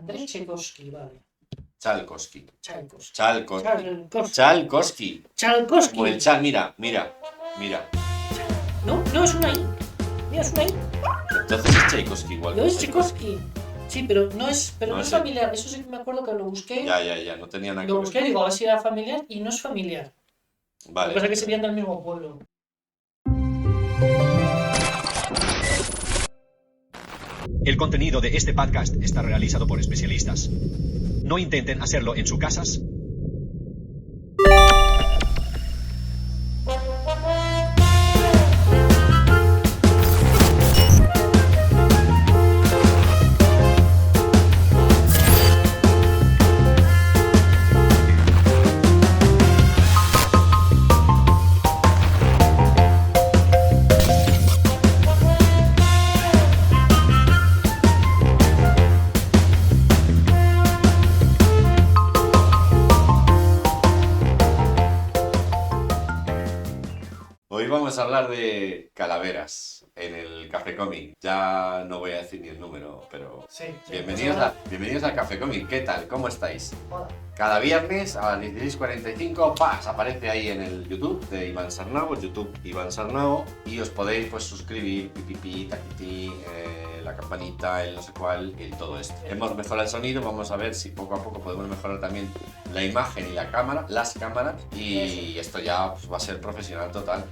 Andrés Tchaikovsky, vale. Tchaikovsky. Tchaikovsky. Tchaikovsky. Como el Tchaikovsky. mira. No, es una I. Mira, es una I. Entonces es Tchaikovsky igual. No es Tchaikovsky. Sí, pero no es No, familiar. Eso sí que me acuerdo que lo busqué. Ya, no tenía nada que Lo ver. busqué y digo, a ver si era familiar y no es familiar. Vale. Lo que pasa es que serían del mismo pueblo. El contenido de este podcast está realizado por especialistas. No intenten hacerlo en sus casas. Hoy vamos a hablar de calaveras en el Café Cómic. Ya no voy a decir ni el número, pero Sí. bienvenidos al Café Cómic. ¿Qué tal? ¿Cómo estáis? Hola. Cada viernes a las 16:45 aparece ahí en el YouTube de Iván Sarnao, YouTube Iván Sarnao, y os podéis pues suscribir, pipipi, taquiti, la campanita, el no sé cuál, el todo esto. Hemos mejorado el sonido, vamos a ver si poco a poco podemos mejorar también la imagen y la cámara, las cámaras, y esto ya pues, va a ser profesional total.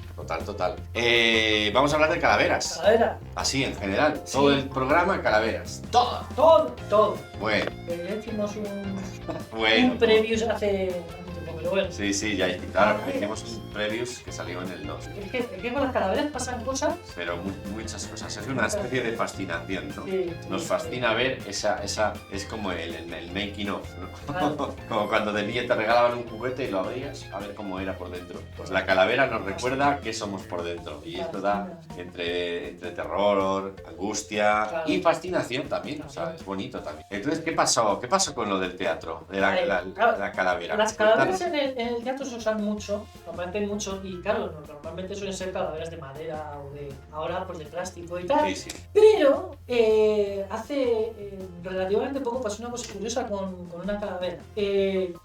Vamos a hablar de calaveras, Calavera. así en general, Sí. todo el programa calaveras, todo. Todo. Bueno. Le hicimos un preview hace un tiempo, pero bueno. Sí, ya claro, hicimos un previews que salió en el 2. Es que con las calaveras pasan cosas. Pero muchas cosas, es una especie de fascinación, ¿no? Sí, Nos fascina ver esa es como el making of, ¿no? Claro. Como cuando de niño te regalaban un juguete y lo abrías a ver cómo era por dentro. Pues la calavera nos recuerda qué somos por dentro. Y esto da entre terror, angustia Claro. y fascinación también, o sea, es bonito también. Entonces, ¿qué pasó con lo del teatro? De la calavera. Las calaveras en el teatro se usan mucho, aparecen mucho y claro, normalmente suelen ser calaveras de madera o ahora pues de plástico y tal. Sí. Pero hace relativamente poco pasó una cosa curiosa con una calavera.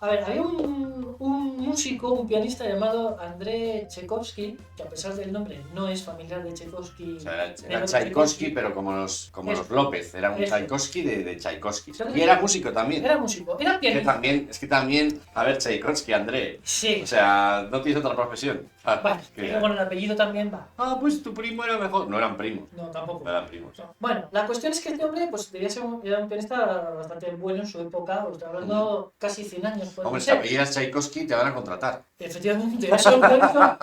A ver, había un músico, un pianista llamado Andrés Tchaikovsky, que a pesar del nombre no es familiar de Tchaikovsky. O sea, era Tchaikovsky, pero como los López, era un Tchaikovsky de Tchaikovsky. Y era músico también. Era músico, era pianista. Es que también, a ver, Tchaikovsky, André. Sí. O sea, no tienes otra profesión. Bueno, que con el apellido también va. Ah, pues tu primo era mejor. No eran primos. No, tampoco. No eran primos. No. Bueno, la cuestión es que este hombre pues debía ser era un pianista bastante bueno en su época, os estoy hablando casi 100 años. Hombre, si apellidas Tchaikovsky te van a contratar. Efectivamente, eso es cierto.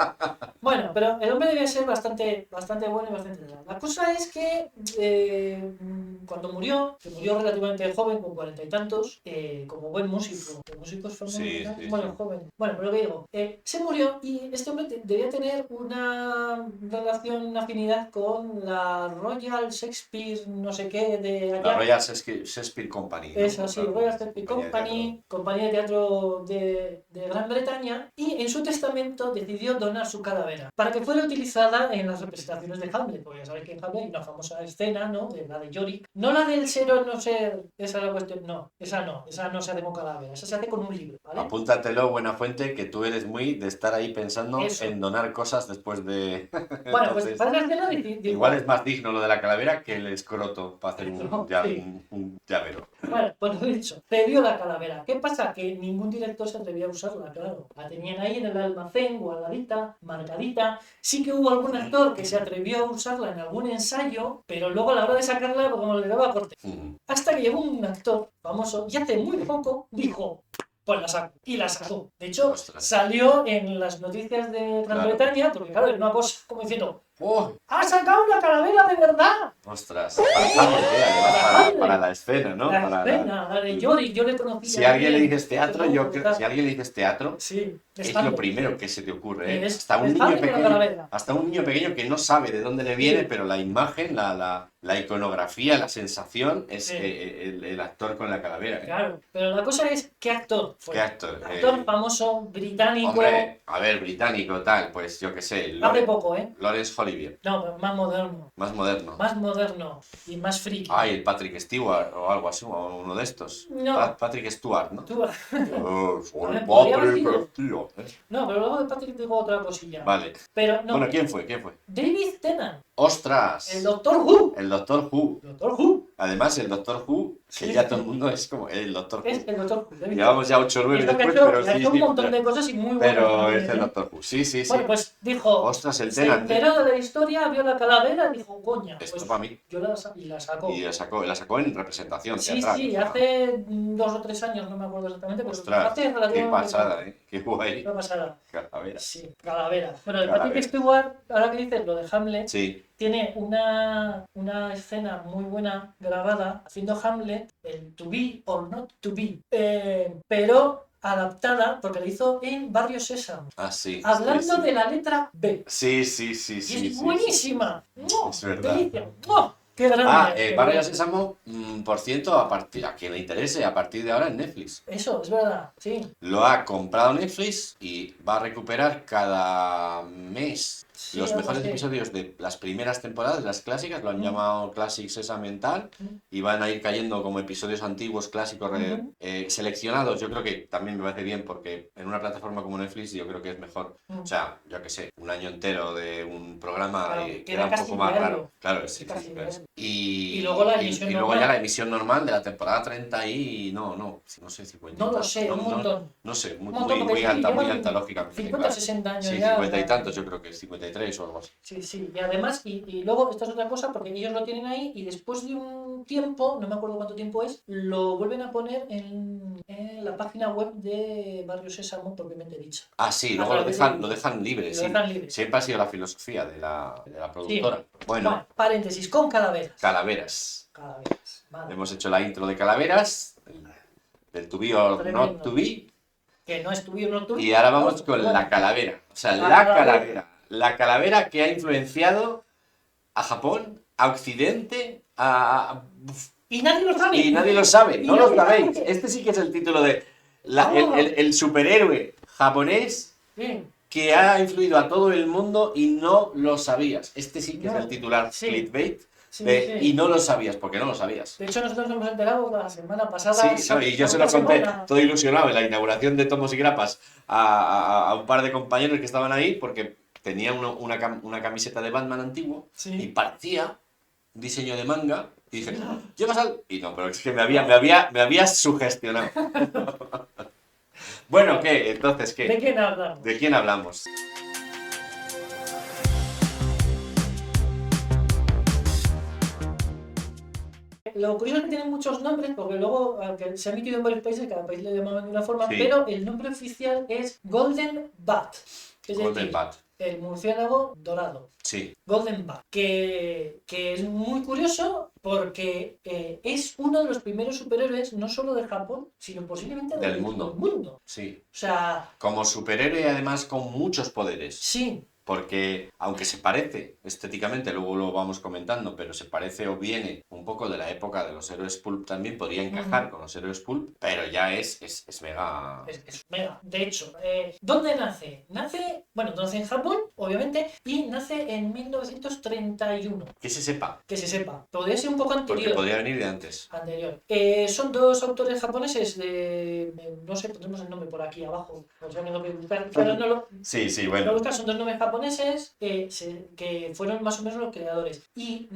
Bueno, pero el hombre debía ser bastante bueno y bastante real. La cosa es que cuando murió, que murió relativamente joven, con 40 y tantos, como buen músico, los músicos son Sí. joven. Bueno, pero lo que digo, se murió y este hombre debía tener una relación, una afinidad con la Royal Shakespeare, no sé qué, de allá. La Royal Shakespeare Company. ¿no? Es así, Royal Shakespeare Company, compañía de teatro de Gran Bretaña, y en su testamento decidió donar su calavera para que fuera utilizada en las representaciones de Hamlet, porque ya sabéis que en Hamlet hay una famosa escena, ¿no? De la de Yorick. No la del ser o no ser, esa es la cuestión, no, esa no se hace con calavera, esa se hace con un libro, ¿vale? Apúntatelo, buena fuente, que tú eres muy de estar ahí pensando Eso. en donar cosas después de... Bueno, Entonces, pues para la escena igual es más digno lo de la calavera que el escroto para hacer un llavero. Bueno, pues lo dicho, cedió la calavera. ¿Qué pasa? Que ningún director se atrevía a usarla, claro. La tenían ahí en el almacén, guardadita, marcadita. Sí que hubo algún actor que se atrevió a usarla en algún ensayo, pero luego a la hora de sacarla, pues, como le daba corte. Hasta que llegó un actor famoso, y hace muy poco, dijo... Pues la sacó. Y la sacó. De hecho, Ostras. Salió en las noticias de Gran Bretaña, porque claro, era una cosa como diciendo, ¡Oh! ¡ha sacado una calavera de verdad! ¡Ostras! Además, para la escena, ¿no? La de Yorick, yo le conocía. Si a alguien le dices teatro, si a alguien le dices teatro, sí, es lo primero que se te ocurre, ¿eh? Es Hasta un niño pequeño que no sabe de dónde le viene, pero la imagen, la iconografía, la sensación es el actor con la calavera. Claro, pero la cosa es, ¿qué actor fue? ¿Qué actor? Famoso, británico. Hombre, a ver, británico, tal, pues yo qué sé. Hace poco, ¿eh? Lawrence Olivier. No, pero más moderno. Más moderno. Más moderno y más friki. Ay, el Patrick Stewart o algo así, o uno de estos. No. Patrick Stewart, ¿no? Tú- Soy podría haber Patrick sido. Stewart. No, pero luego de Patrick digo otra cosilla. Vale. Pero no. Bueno, ¿quién fue? David Tennant, ¡Ostras! el Doctor Who. El Doctor Who. Doctor Who. Además, el Doctor Who, que Sí. ya todo el mundo es como el Doctor Who. Es el Doctor Who. David Llevamos ya 8 o 9 Tennant. Y después, esto que pero ha hecho, sí, ha hecho sí. un montón de cosas y muy buenas. Pero también, es el ¿eh? Doctor Who. Sí, sí, sí. Bueno, pues dijo, Ostras, el se Tennant. enteró de la historia, vio la calavera y dijo, coña, Esto pues para mí. yo la sacó. Y la sacó en representación Sí, teatral. sí, o sea, hace 2 o 3 años, no me acuerdo exactamente, pero Ostras, hace qué relativamente pasada, poco. Qué guay. Una pasada. Calavera. Sí, calavera. Bueno, el Calavera. Patrick Stewart, ahora que dices lo de Hamlet, Sí. tiene una escena muy buena grabada haciendo Hamlet, el To Be or Not To Be, pero adaptada porque lo hizo en Barrio Sésamo, Ah, sí. hablando sí, sí. de la letra B. Sí, sí, sí, Y sí. es sí, buenísima. ¡Mua! Es verdad. Delicia. ¡Mua! ¡Qué grande! Ah, Qué Barrio grande. Sésamo, por cierto, a quien le interese, a partir de ahora en Netflix. Eso, es verdad, sí. Lo ha comprado Netflix y va a recuperar cada mes Sí, los algo mejores así. episodios de las primeras temporadas, las clásicas, lo han llamado Classic Sesame Mental, y van a ir cayendo como episodios antiguos, clásicos, seleccionados. Yo creo que también me parece bien porque en una plataforma como Netflix yo creo que es mejor. O sea, yo qué sé, un año entero de un programa Claro, queda queda un casi poco más diario. raro. Claro, sí, Casi sí, diario. claro. Y luego la emisión y luego normal. ya la emisión normal de la temporada 30 y no sé, 50. No lo sé, un montón. No sé, Un montón, porque muy sí, alta, muy llevan alta, lógicamente. 50 o claro. 60 años Sí, ya. 50 y tantos, yo creo que 53 o algo así. Sí, sí, y además, y luego, esto es otra cosa, porque ellos lo tienen ahí y después de un tiempo, no me acuerdo cuánto tiempo es, lo vuelven a poner en la página web de Barrio Sésamo, propiamente dicha. Ah, sí, A luego lo través dejan libre, Lo sí. dejan libre. Siempre ha sido la filosofía de la productora. Bueno, paréntesis, con calaveras. Calaveras. Calaveras, vale. Hemos hecho la intro de Calaveras, del To Be or Tremendo. Not To Be, Que no estuvieron, no tuvieron. y ahora vamos con Bueno, la calavera. O sea, La la calavera. calavera. La calavera que ha influenciado a Japón, a Occidente, Y nadie lo sabe. y nadie lo sabe, Y no lo nadie sabéis. sabe. Este sí que es el título de Ah. el superhéroe japonés Sí, que ha influido a todo el mundo y no lo sabías. Este sí que No. es el titular Sí. clickbait sí, de sí. y no lo sabías, porque no lo sabías. De hecho, nosotros nos hemos enterado la semana pasada. Sí, no, y yo se lo conté todo ilusionado en la inauguración de Tomos y Grapas a un par de compañeros que estaban ahí porque tenía una camiseta de Batman antiguo y Sí. parecía un diseño de manga y dije, ¿llevas al...? Y no, pero es que me había sugestionado. Bueno, ¿qué? Entonces, ¿De ¿qué? quién hablamos? ¿De quién hablamos? Lo curioso es que tienen muchos nombres, porque luego, aunque se ha emitido en varios países, cada país le llamaban de una forma, Sí. pero el nombre oficial es Golden Bat. Es Golden decir, Bat. el murciélago dorado. Sí. Golden Bat. Que es muy curioso porque es uno de los primeros superhéroes, no solo de Japón, sino posiblemente Del todo mundo. el mundo. Sí. O sea, Como superhéroe, además, con muchos poderes. sí. Porque, aunque se parece estéticamente, luego lo vamos comentando, pero se parece o viene un poco de la época de los héroes pulp también, podría encajar con los héroes pulp, pero ya es mega... Es mega. De hecho, ¿dónde nace? Nace en Japón, obviamente, y nace en 1931. Que se sepa, Que se sepa. Podría ser un poco porque anterior. podría venir de antes. Anterior. Son dos autores japoneses no sé, pondremos el nombre por aquí abajo. O sea, que no lo voy a buscar. Pero no lo, Sí, sí, lo bueno. buscas, son dos nombres japoneses que fueron más o menos los creadores. Y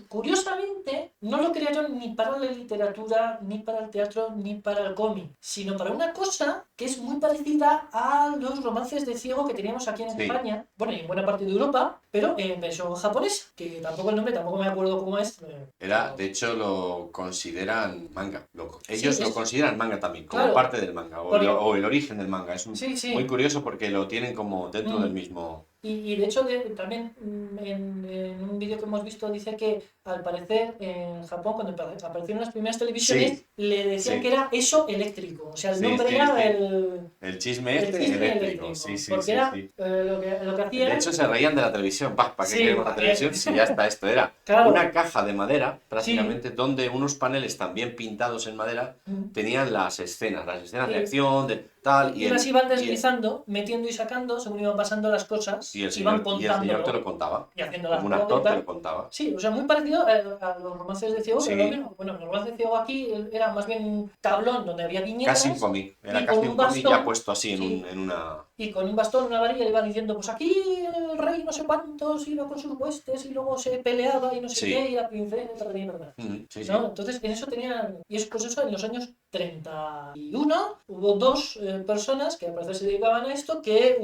curiosamente, no lo crearon ni para la literatura, ni para el teatro, ni para el cómic, sino para una cosa que es muy parecida a los romances de ciego que teníamos aquí en Sí. España, bueno, y en buena parte de Europa, pero en versión japonesa, que tampoco el nombre, tampoco me acuerdo cómo es. De hecho, lo consideran manga. Ellos Sí, lo es- consideran manga también, como Claro. parte del manga, Porque- o el origen del manga. Es Sí, sí. muy curioso porque lo tienen como dentro del mismo... Y de hecho, también en un vídeo que hemos visto dice que al parecer en Japón, cuando aparecieron las primeras televisiones, Sí. le decían Sí. que era eso eléctrico. O sea, el Sí, nombre sí, era sí. el El chisme este chisme eléctrico. Sí, sí, porque sí, era sí. lo que hacía De era... hecho, se reían de la televisión. ¿Para qué Sí, queremos la televisión si ya está esto? Era Claro. una caja de madera, prácticamente, donde unos paneles también pintados en madera tenían las escenas de Sí. acción, de tal. Y las iban y- deslizando, metiendo y sacando según iban pasando las cosas. Y el iban señor te lo contándolo contaba. y haciendo las Como un actor te crónicas. lo contaba. Sí, o sea, muy parecido a los romances de Ciego, Sí. pero lo mismo. Bueno, los romances de Ciego aquí era más bien un tablón donde había viñetas. Casi un cómic. Era y casi con un un cómic ya bastón, puesto así sí, en una... y con un bastón, una varilla, le iba diciendo, pues aquí el rey no sé cuántos iba con sus huestes y luego se peleaba y no sé Sí. qué, y la princesa, ¿verdad? Sí, sí. ¿No? Entonces, en eso tenían, y es pues eso, en los años 31 hubo dos personas que al parecer se dedicaban a esto, que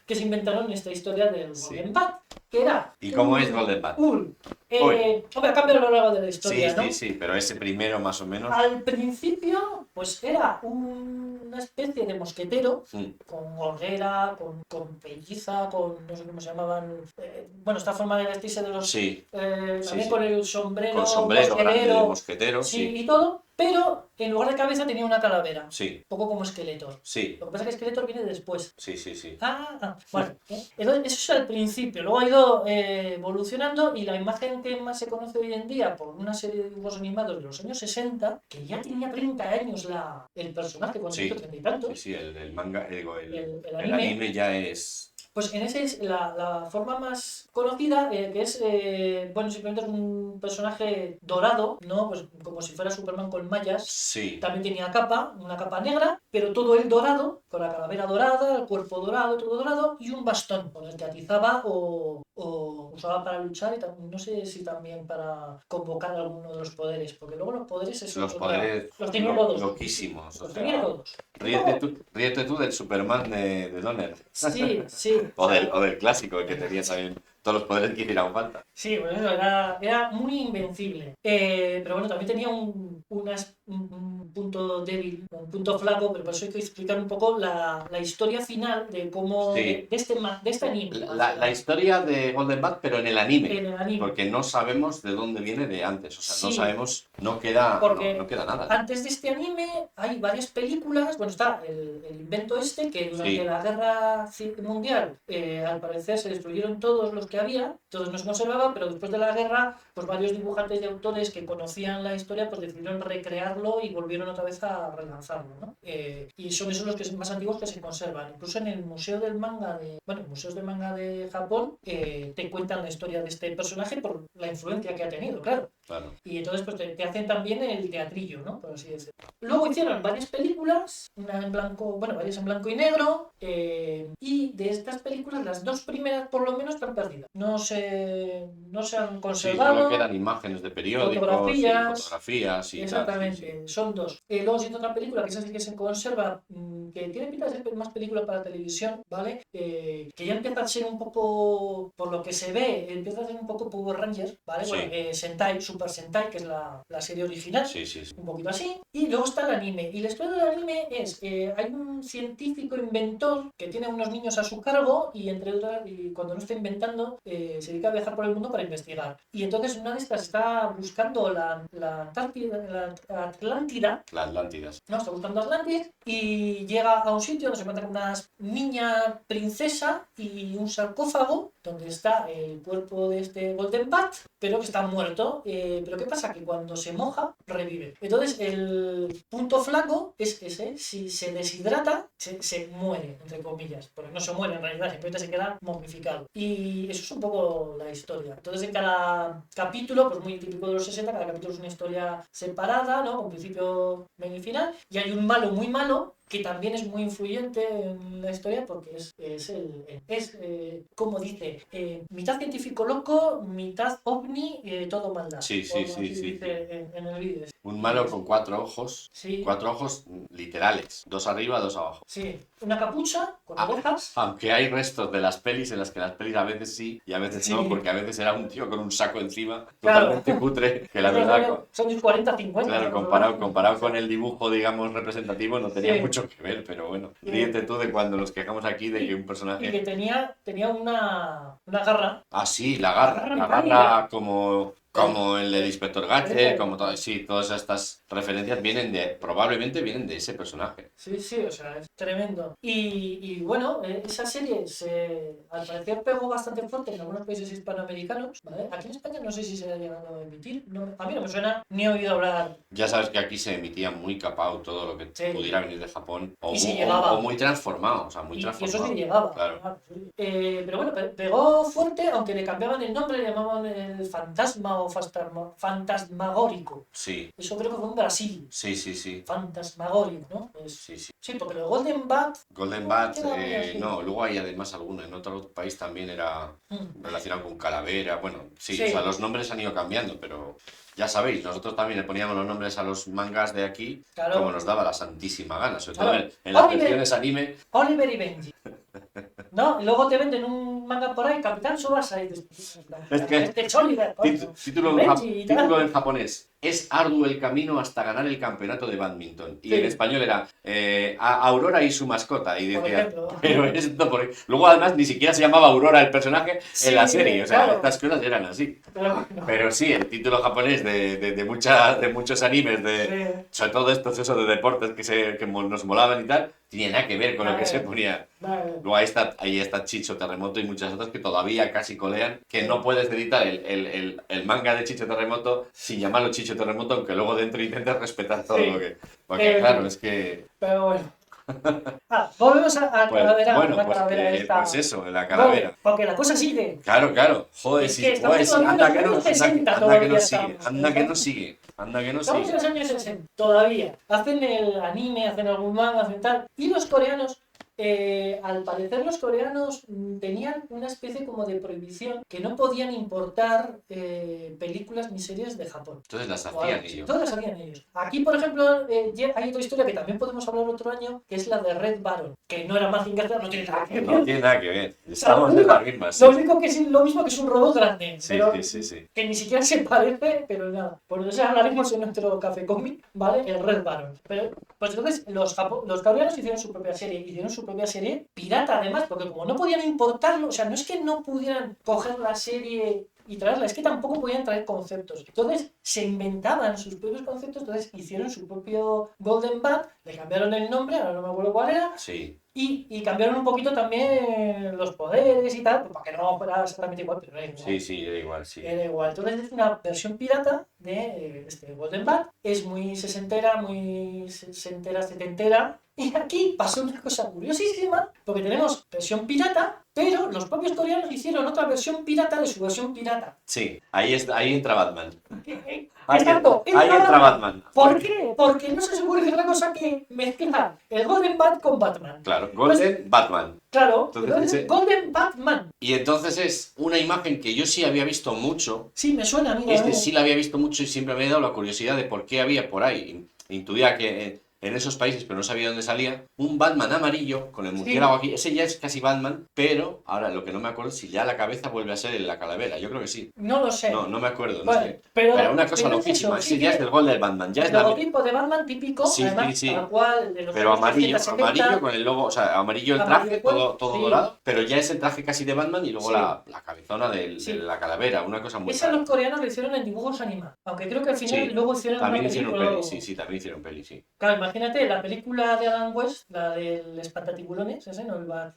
se inventaron esta historia del Sí. Golden Bat, que era... ¿Y cómo es Golden Bat? Hombre, ha cambiado a lo largo de la historia, Sí, ¿no? sí, sí, pero ese primero más o menos... Al principio, pues era una especie de mosquetero, con gorguera, con pelliza, con no sé cómo se llamaban, bueno, esta forma de vestirse de los... Sí, también sí. con el sombrero, Con sombrero grande de mosquetero, mosquetero, sí, sí. y todo, pero en lugar de cabeza tenía una calavera, Sí, un poco como Skeletor. sí, Lo que pasa es que Skeletor viene después. sí, sí, sí. Bueno, entonces eso es al principio, luego ha ido evolucionando y la imagen que más se conoce hoy en día por una serie de dibujos animados de los años 60, que ya tenía 30 años el personaje, cuando Sí, hizo 30 y tantos, sí, sí, el manga, el el anime ya es... pues en ese es la forma más conocida, que es, bueno, simplemente es un personaje dorado, ¿no? Pues como si fuera Superman con mallas. Sí, También tenía capa, una capa negra, pero todo el dorado, con la calavera dorada, el cuerpo dorado, todo dorado, y un bastón con el que atizaba o usaba para luchar, y no sé si también para convocar alguno de los poderes, porque luego los poderes los poderes los tenía todos. loquísimos. O Los tenía sea, todos. ríete tú del Superman de Donner. Sí, sí. O del clásico, el que tenía también todos los poderes que hicieran falta. Sí, bueno, eso era muy invencible. Pero bueno, también tenía un punto débil, un punto flaco, pero por eso hay que explicar un poco la historia final de cómo... Sí. de este anime. La historia de Golden Bat, pero en el anime. En el anime. Porque no sabemos de dónde viene de antes. O sea, no Sí. sabemos, no queda nada. Antes de este anime hay varias películas. Bueno, está el invento este, que durante Sí. la Guerra Mundial, al parecer se destruyeron todos los que había, todos no se conservaban, pero después de la guerra, pues varios dibujantes y autores que conocían la historia, pues decidieron recrearlo y volvieron otra vez a relanzarlo, ¿no? Y son esos los que son más antiguos que se conservan. Incluso en el Museo del Manga museos de manga de Japón, te cuentan la historia de este personaje por la influencia que ha tenido, claro. Y entonces pues te hacen también el teatrillo, ¿no? Por así decirlo. Luego hicieron varias películas, varias en blanco y negro, y de estas películas las dos primeras por lo menos están perdidas. No se han Sí, conservado. solo quedan imágenes de periódicos, fotografías y exactamente, tal. Sí. son dos. Luego siento otra película que esa sí que se conserva, que tiene pinta de ser más película para televisión, ¿vale? Que ya empieza a ser un poco, por lo que se ve, empieza a ser un poco Power Rangers, ¿vale? Sí. Bueno, Sentai, Super Sentai, que es la serie original. Sí, sí, sí. Un poquito así. Y luego está el anime. Y la historia del anime es, hay un científico inventor que tiene unos niños a su cargo y cuando no está inventando, se dedica a viajar por el mundo para investigar. Y entonces una de estas está buscando la Atlántida. La Atlántida. No, está buscando Atlantis y llega a un sitio donde se encuentra con una niña princesa y un sarcófago donde está el cuerpo de este Golden Bat, pero que está muerto. Pero ¿qué pasa? Que cuando se moja, revive. Entonces el punto flaco es ese: si se deshidrata, se muere, entre comillas. Porque no se muere en realidad, simplemente se queda momificado. Y eso es un poco la historia. Entonces en cada capítulo, pues muy típico de los 60, cada capítulo es una historia separada, ¿no? Con principio, medio y final. Y hay un malo muy malo, que también es muy influyente en la historia porque es como dice, mitad científico loco, mitad ovni, todo maldad. Sí. Dice en el vídeo. Un malo con 4 ojos. Sí. 4 ojos literales. 2 arriba, 2 abajo. Sí. Una capucha con orejas. Aunque hay restos de las pelis en las que las pelis a veces sí y a veces no, porque a veces era un tío con un saco encima, totalmente cutre, que la verdad... Son 40, 50. Claro, comparado con el dibujo, digamos, representativo, no tenía mucho que ver, pero bueno. Ríete tú de cuando nos quejamos aquí de que un personaje... Y que tenía una garra. Ah, sí, la garra como Como el del Inspector Gadget, como todo, Sí. sí, todas estas referencias probablemente vienen de ese personaje. Sí, sí, o sea, es tremendo. Y bueno, esa serie al parecer pegó bastante fuerte en algunos países hispanoamericanos, ¿vale? Aquí en España no sé si se ha llegado a emitir, a mí no me suena, ni he oído hablar. Ya sabes que aquí se emitía muy capado todo lo que Sí. pudiera venir de Japón, Y si llegaba. o muy transformado, o sea, muy Y eso transformado. sí llegaba. Claro. Sí. Pero bueno, pegó fuerte, aunque le cambiaban el nombre, le llamaban el fantasma o fantasmagórico. Sí, Eso creo que fue en Brasil. sí. Fantasmagórico, ¿no? Pues, Sí. sí, porque el Golden Bat. Golden no, Bat, queda muy así. no, luego hay además alguno, en otro país también era relacionado con calavera, bueno, sí, Sí. o sea, los nombres han ido cambiando, pero ya sabéis, nosotros también le poníamos los nombres a los mangas de aquí Claro. como nos daba la santísima gana, sobre Claro. todo en las Oliver. versiones anime. Oliver y Benji. ¿No? Y luego te venden un manga por ahí, Capitán Tsubasa, y dices, Es que- este es Oliver, coño. Título Benji y tal. en japonés. Es arduo el camino hasta ganar el campeonato de badminton. Y Sí. en español era Aurora y su mascota. Y Por decía, ejemplo. pero esto, luego además ni siquiera se llamaba Aurora el personaje Sí, en la serie. O sea, claro. estas cosas eran así. Pero bueno. Pero sí, el título japonés de muchos animes, sobre todo estos esos de deportes que nos molaban y tal, tenía nada que ver con lo que se ponía. Vale. Luego ahí está Chicho Terremoto y muchas otras que todavía casi colean, que no puedes editar el manga de Chicho Terremoto sin llamarlo Chicho Terremoto, aunque luego dentro intentes respetar todo Sí. lo que... Porque claro, es que... Pero bueno. Volvemos a Pues, calavera. bueno, la pues, calavera esta. pues eso, la calavera. Bueno, porque la cosa sigue. Claro. Joder, Es sí, que estamos joder, sí, todavía en anda los que no, años anda 60 que todavía no sigue, estamos. anda que no sigue, anda que no Estamos en sigue. los años 60. Todavía. Hacen el anime, hacen algún manga, hacen tal. Y los coreanos. Al parecer los coreanos tenían una especie como de prohibición que no podían importar películas ni series de Japón. Entonces las O hacían algo así. ellos. Todas las hacían ellos. Aquí, por ejemplo, hay otra historia que también podemos hablar otro año, que es la de Red Baron, que no era más Inglaterra, no tiene nada que ver. No tiene nada que ver, estamos en las mismas. Lo único que es lo mismo que es un robot grande, Sí, pero sí. que ni siquiera se parece, pero nada. Por eso hablaremos en nuestro café cómic, ¿vale? El Red Baron. Pero, pues entonces los coreanos hicieron su propia serie pirata además, porque como no podían importarlo, o sea, no es que no pudieran coger la serie y traerla, es que tampoco podían traer conceptos. Entonces se inventaban sus propios conceptos, entonces hicieron su propio Golden Bat, le cambiaron el nombre, ahora no me acuerdo cuál era, Sí. y cambiaron un poquito también los poderes y tal, pues para que no fuera exactamente igual, pero era igual. Sí, era igual, sí. Era igual. Entonces es una versión pirata de este Golden Bat. Es muy sesentera, setentera. Y aquí pasó una cosa curiosísima, porque tenemos versión pirata, pero los propios coreanos hicieron otra versión pirata de su versión pirata. Sí, ahí entra Batman. Exacto, Ahí entra Batman. ¿Por qué? Porque no se supone que es una cosa que mezcla el Golden Bat con Batman. Claro, Golden Batman. Claro, Entonces, es Golden Batman. Y entonces es una imagen que yo sí había visto mucho. Sí, me suena, mira. Sí la había visto mucho y siempre me he dado la curiosidad de por qué había por ahí. Intuía que en esos países, pero no sabía dónde salía, un Batman amarillo con el murciélago aquí. Ese ya es casi Batman, pero ahora lo que no me acuerdo es si ya la cabeza vuelve a ser la calavera. Yo creo que sí. No lo sé. No me acuerdo. Bueno, No sé. pero una cosa pero loquísima. eso, Ese sí ya que es del gol del Batman. Ya es el la... logotipo de Batman típico, Sí, además, sí. tal cual, de los Pero años amarillo 60, 70. con el logo, o sea, amarillo el Amarillo, traje, todo sí. dorado, pero ya es el traje casi de Batman y luego Sí. la cabezona de Sí. la calavera, una cosa muy Esa rara. los coreanos lo hicieron en dibujos animados, aunque creo que al final Sí, luego hicieron También una hicieron película. peli, sí, también hicieron peli, sí. Claro, imagínate la película de Adam West, la del espantatiburones, ese, ¿no? El bat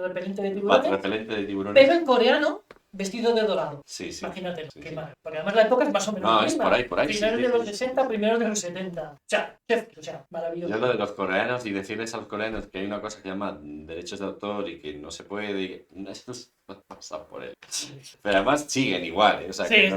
repelente de tiburones, Repelente de tiburones. pero en coreano, vestido de dorado. Sí. Imagínate, Sí, qué sí. mal. Porque además la época es más o menos No, la es misma. por ahí, sí, Finales sí, de los sí. 60, primeros de los 70. O sea, maravilloso. Yo lo de los coreanos y decirles a los coreanos que hay una cosa que se llama derechos de autor y que no se puede, y eso no pasa por él. Pero además siguen igual, o sea, que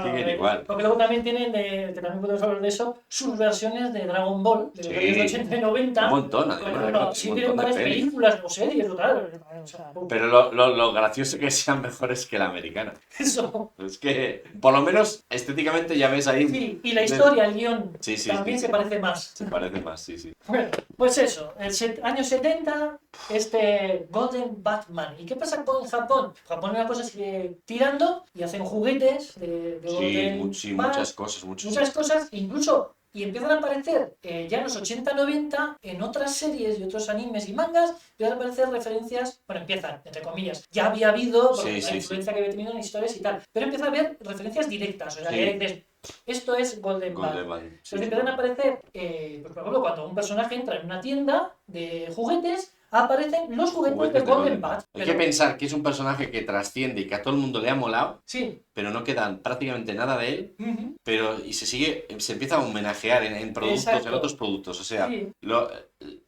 siguen igual. Porque luego también tienen, que también podemos hablar de eso, sus versiones de Dragon Ball, de los Sí. años 80 y 90. Un montón, Bueno, además. sí un tienen montón de varias pelis. películas o series o tal. O sea, Pero lo gracioso es que sean mejores que la americana. eso. Es que, por lo menos, estéticamente ya ves ahí. Sí, y la historia, el guión, Sí, también sí. se parece más. Se parece más, sí. Bueno, pues eso, años 70, este Golden Batman. ¿Y qué pasa con Japón? Japón una cosa sigue tirando y hacen juguetes de Golden Sí, Bat, muchas cosas, muchas cosas, incluso y empiezan a aparecer ya en los 80-90 en otras series y otros animes y mangas, empiezan a aparecer referencias, bueno, empiezan, entre comillas, ya había habido por Sí, la sí, influencia que había tenido en historias y tal, pero empieza a haber referencias directas, o sea, Sí. que dices, esto es Golden Bad. Golden Band. Sí, Entonces sí. empiezan a aparecer, pues, por ejemplo, cuando un personaje entra en una tienda de juguetes, aparecen los juguetes de Golden Bad. Hay que pensar que es un personaje que trasciende y que a todo el mundo le ha molado, Sí. pero no queda prácticamente nada de él. Ujú. Pero y se empieza a homenajear en productos, Exacto. en otros productos. O sea, Sí.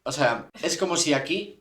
o sea, es como si aquí,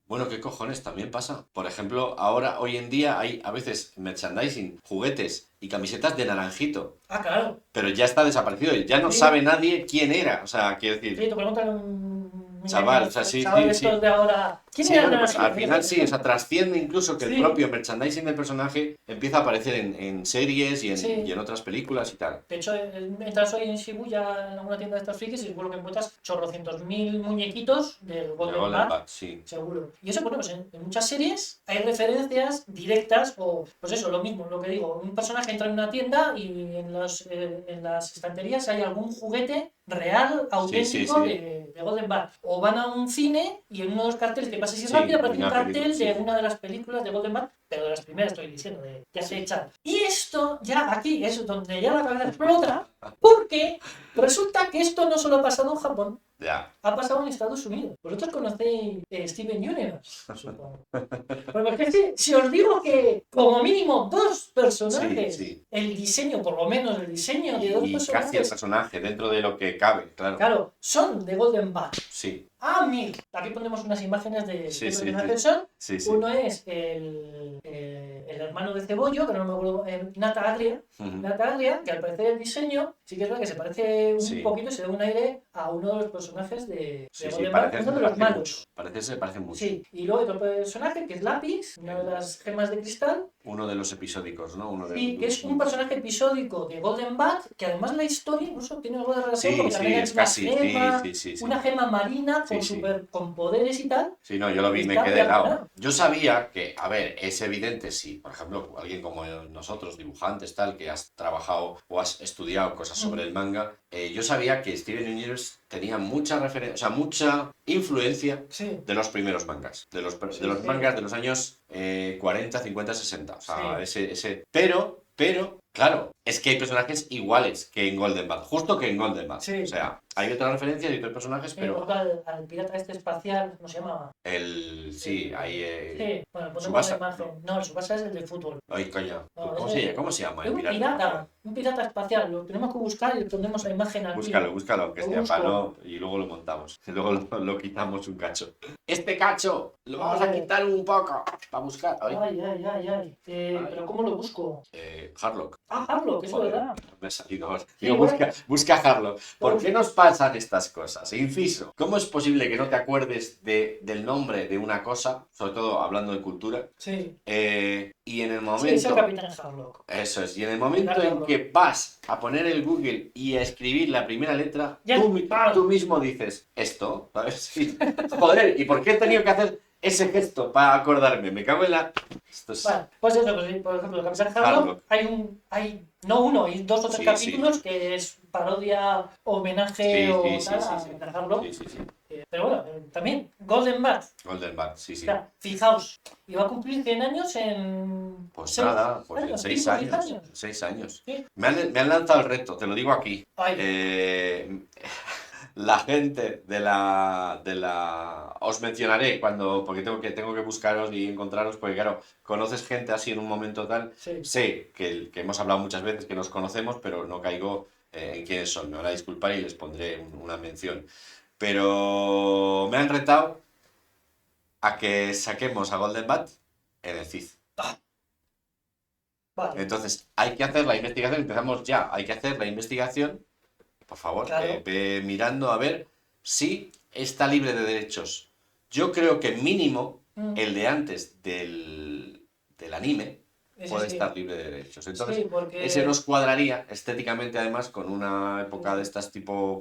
bueno, ¿qué cojones? También pasa. Por ejemplo, hoy en día hay a veces merchandising, juguetes y camisetas de Naranjito, Ah, claro. pero ya está desaparecido y ya no Sí. sabe nadie quién era. O sea, quiero decir, Sí, te preguntan un chaval, o sea, sí, chaval de sí, estos sí. de ahora. ¿Quién Sí, era bueno, pues Naranjito? al final sí, o sea, trasciende incluso que el Sí. propio merchandising del personaje empieza a aparecer en series Sí. y en otras películas y tal. De hecho, entras hoy en Shibuya en alguna tienda de estas frikis y seguro que encuentras chorrocientos mil muñequitos del De Golden Golden Bad. Bad, sí. Seguro. Y eso, bueno, pues en muchas series hay referencias directas o, pues eso, lo mismo, lo que digo, un personaje entra en una tienda y en las estanterías hay algún juguete real, auténtico sí. de Golden Bad. O van a un cine y en uno de los carteles que pasa así Sí, rápido aparece un una cartel película, sí. de una de las películas de Golden Bad, pero de las primeras estoy diciendo, de ya se echan. Y esto ya aquí es donde ya la cabeza explota, porque resulta que esto no solo ha pasado en Japón, Ya. ha pasado en Estados Unidos. Vosotros conocéis Steven Universe, supongo. Porque es que, si os digo que como mínimo dos personajes, Sí, sí. el diseño, por lo menos el diseño de dos Y casi el personajes, personaje dentro de lo que cabe, claro. claro, son de Golden Bad. Sí, Ah, mira, aquí ponemos unas imágenes de Sí, qué sí, personajes sí. son. sí, sí. Uno es el hermano de Cebollo, que no me acuerdo, Nata Agria. Ujú. Nata Agria, que al parecer el diseño sí que es verdad que se parece un Sí. poquito, se da un aire a uno de los personajes de Sí, sí, Golden Bad, parece, uno de se los parece malos. mucho. Se parece mucho. Sí, y luego otro personaje que es Lápiz, una de las gemas de cristal, Uno de los episódicos, ¿no? Uno de y que es un personaje episódico de Golden Bad, que además la historia incluso tiene algo de relación Sí, porque sí, también es una casi. gema, Sí. una gema marina con, Sí, sí. con poderes y tal. Sí, no, yo lo vi y me Está quedé helado. relacionado. Yo sabía que, a ver, es evidente si, por ejemplo, alguien como nosotros, dibujantes, tal, que has trabajado o has estudiado cosas sobre el manga, yo sabía que Steven Universe tenía mucha referencia, o sea, mucha influencia Sí. de los primeros mangas, de los Sí. mangas de los años 40, 50, 60. O sea, Sí. Pero, claro, es que hay personajes iguales que en Golden Bad, justo que en Golden Bad. Sí. O sea, hay otras referencias y otros personajes, pero Al pirata este espacial, ¿cómo se llamaba? sí, hay... Sí, bueno, ponemos Tsubasa, la imagen. No, el Tsubasa es el de fútbol. Ay, coño. No, ¿Cómo se llama? Es El un pirata. un pirata espacial. Lo tenemos que buscar y le ponemos la imagen aquí. Búscalo, que Lo esté a busco. palo y luego lo montamos. Y luego lo quitamos un cacho. Este cacho lo vamos a quitar un poco para buscar. Ay. Ay. Pero ¿cómo lo busco? Harlock. Ah, Harlock, es Joder, verdad. me ha salido ahora. Sí, Digo, bueno. busca Harlock. ¿Por qué nos pasan estas cosas? Inciso. ¿Cómo es posible que no te acuerdes del nombre de una cosa? Sobre todo hablando de cultura. Sí. Y en el Sí, momento... es el Capitán Harlock. Eso es, y en el momento en Harlock. que vas a poner el Google y a escribir la primera letra, Ya, ¡pam! tú mismo dices, esto, ¿sabes? Sí. Joder, ¿y por qué he tenido que hacer ese gesto para acordarme? Me cago en la... Esto es... Vale, pues eso, pues, por ejemplo, el Capitán Harlock, Harlock. hay no uno, hay dos o tres Sí, capítulos que es parodia, homenaje o tal a Capitán Harlock. Sí. Pero bueno, también Golden Bad. Golden Bad, sí. O sea, fijaos, iba a cumplir 100 años en... Pues nada, pues en 6 años. 6 años. Sí. Me han lanzado el reto, te lo digo aquí. Ay. La gente de la... Os mencionaré porque tengo que buscaros y encontraros, porque claro, conoces gente así en un momento tal. Sí. Sé que hemos hablado muchas veces, que nos conocemos, pero no caigo en quiénes son. Me van a disculpar y les pondré una mención. Pero me han retado a que saquemos a Golden Bad en el CID. Vale. Entonces, hay que hacer la investigación, empezamos ya, hay que hacer la investigación, por favor, Claro. ve mirando a ver si está libre de derechos. Yo creo que mínimo el de antes del anime Ese puede sí. estar libre de derechos. Entonces, Sí, porque... ese nos cuadraría estéticamente, además, con una época de estas tipo,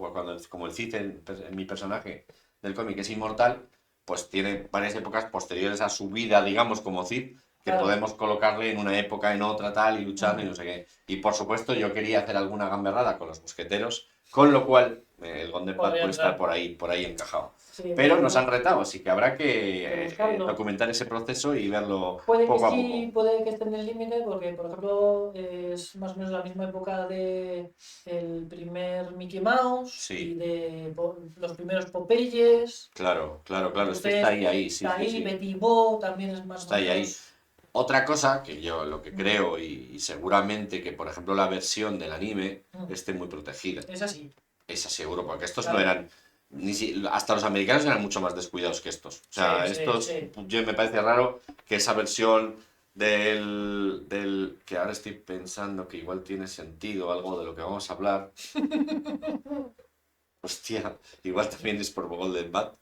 como el Cid en mi personaje del cómic es inmortal, pues tiene varias épocas posteriores a su vida, digamos, como Cid, que Claro. podemos colocarle en una época, en otra, tal, y luchando y no sé qué. Y por supuesto yo quería hacer alguna gamberrada con los mosqueteros, con lo cual el Golden Path Podría puede estar entrar. por ahí encajado. Sí, Pero nos han retado, así que habrá que que buscarlo. documentar ese proceso y verlo Puede que poco a sí, poco. puede que esté en el límite, porque por ejemplo es más o menos la misma época de el primer Mickey Mouse Sí. y de los primeros Popeyes. Claro, claro, claro, este Entonces, está ahí, sí, está sí, ahí, sí. Betty Boop también es más Está o ahí, ahí. menos. Otra cosa que yo lo que creo y seguramente que por ejemplo la versión del anime esté muy protegida. Es así. Es seguro, porque estos Claro. no eran hasta los americanos eran mucho más descuidados que estos. O sea, Sí, estos, sí. yo me parece raro que esa versión del que ahora estoy pensando que igual tiene sentido algo de lo que vamos a hablar. Hostia, igual también es por Golden Bat,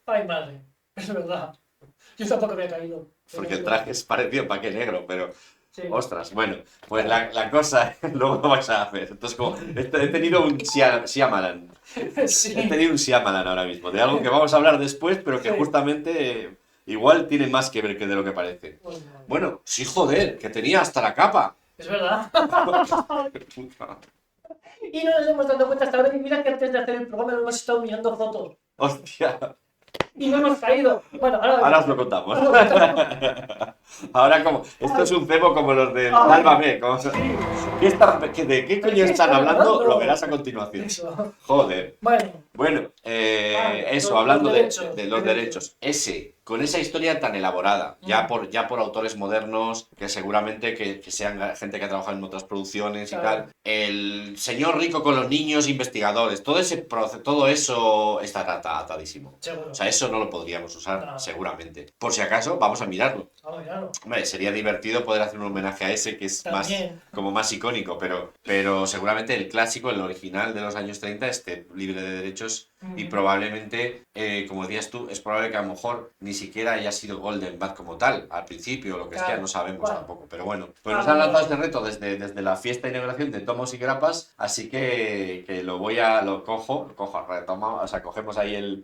Ay, madre. Es verdad. Yo tampoco había caído. porque el traje es parecido para que negro, pero Sí. ostras, bueno, pues la cosa luego lo vais a ver. Entonces, como he tenido un Shyamalan. Sí. He tenido un Shyamalan ahora mismo, de algo que vamos a hablar después, pero que Sí. justamente igual tiene más que ver que de lo que parece. Bueno, sí, joder, que tenía hasta la capa. Es verdad. Y no nos hemos dado cuenta hasta ahora. Y mira que antes de hacer el programa hemos estado mirando fotos. Hostia, Y no hemos caído. Bueno, ahora os lo contamos. Ahora como, esto es un cebo como los del Ay. Sálvame. ¿De qué coño están hablando? Lo verás a continuación. Eso. Joder. Bueno, Bueno, eso, los hablando derechos, de los derechos. Con esa historia tan elaborada, ya por autores modernos, que seguramente que sean gente que ha trabajado en otras producciones y Claro. tal. El señor rico con los niños investigadores, todo eso está atadísimo. seguro. O sea, eso no lo podríamos usar, No. seguramente. Por si acaso, vamos a mirarlo. Vamos a mirarlo. Hombre, sería divertido poder hacer un homenaje a ese que es También. como más icónico, pero seguramente el clásico, el original de los años 30, esté libre de derechos y probablemente, como decías tú, es probable que a lo mejor ni siquiera haya sido Golden Bat como tal, al principio, lo que sea, Claro. no sabemos Bueno. tampoco. Pero bueno, pues nos han lanzado este reto desde la fiesta de inauguración de Tomos y Grapas, así que lo cojo, retomamos, o sea, cogemos ahí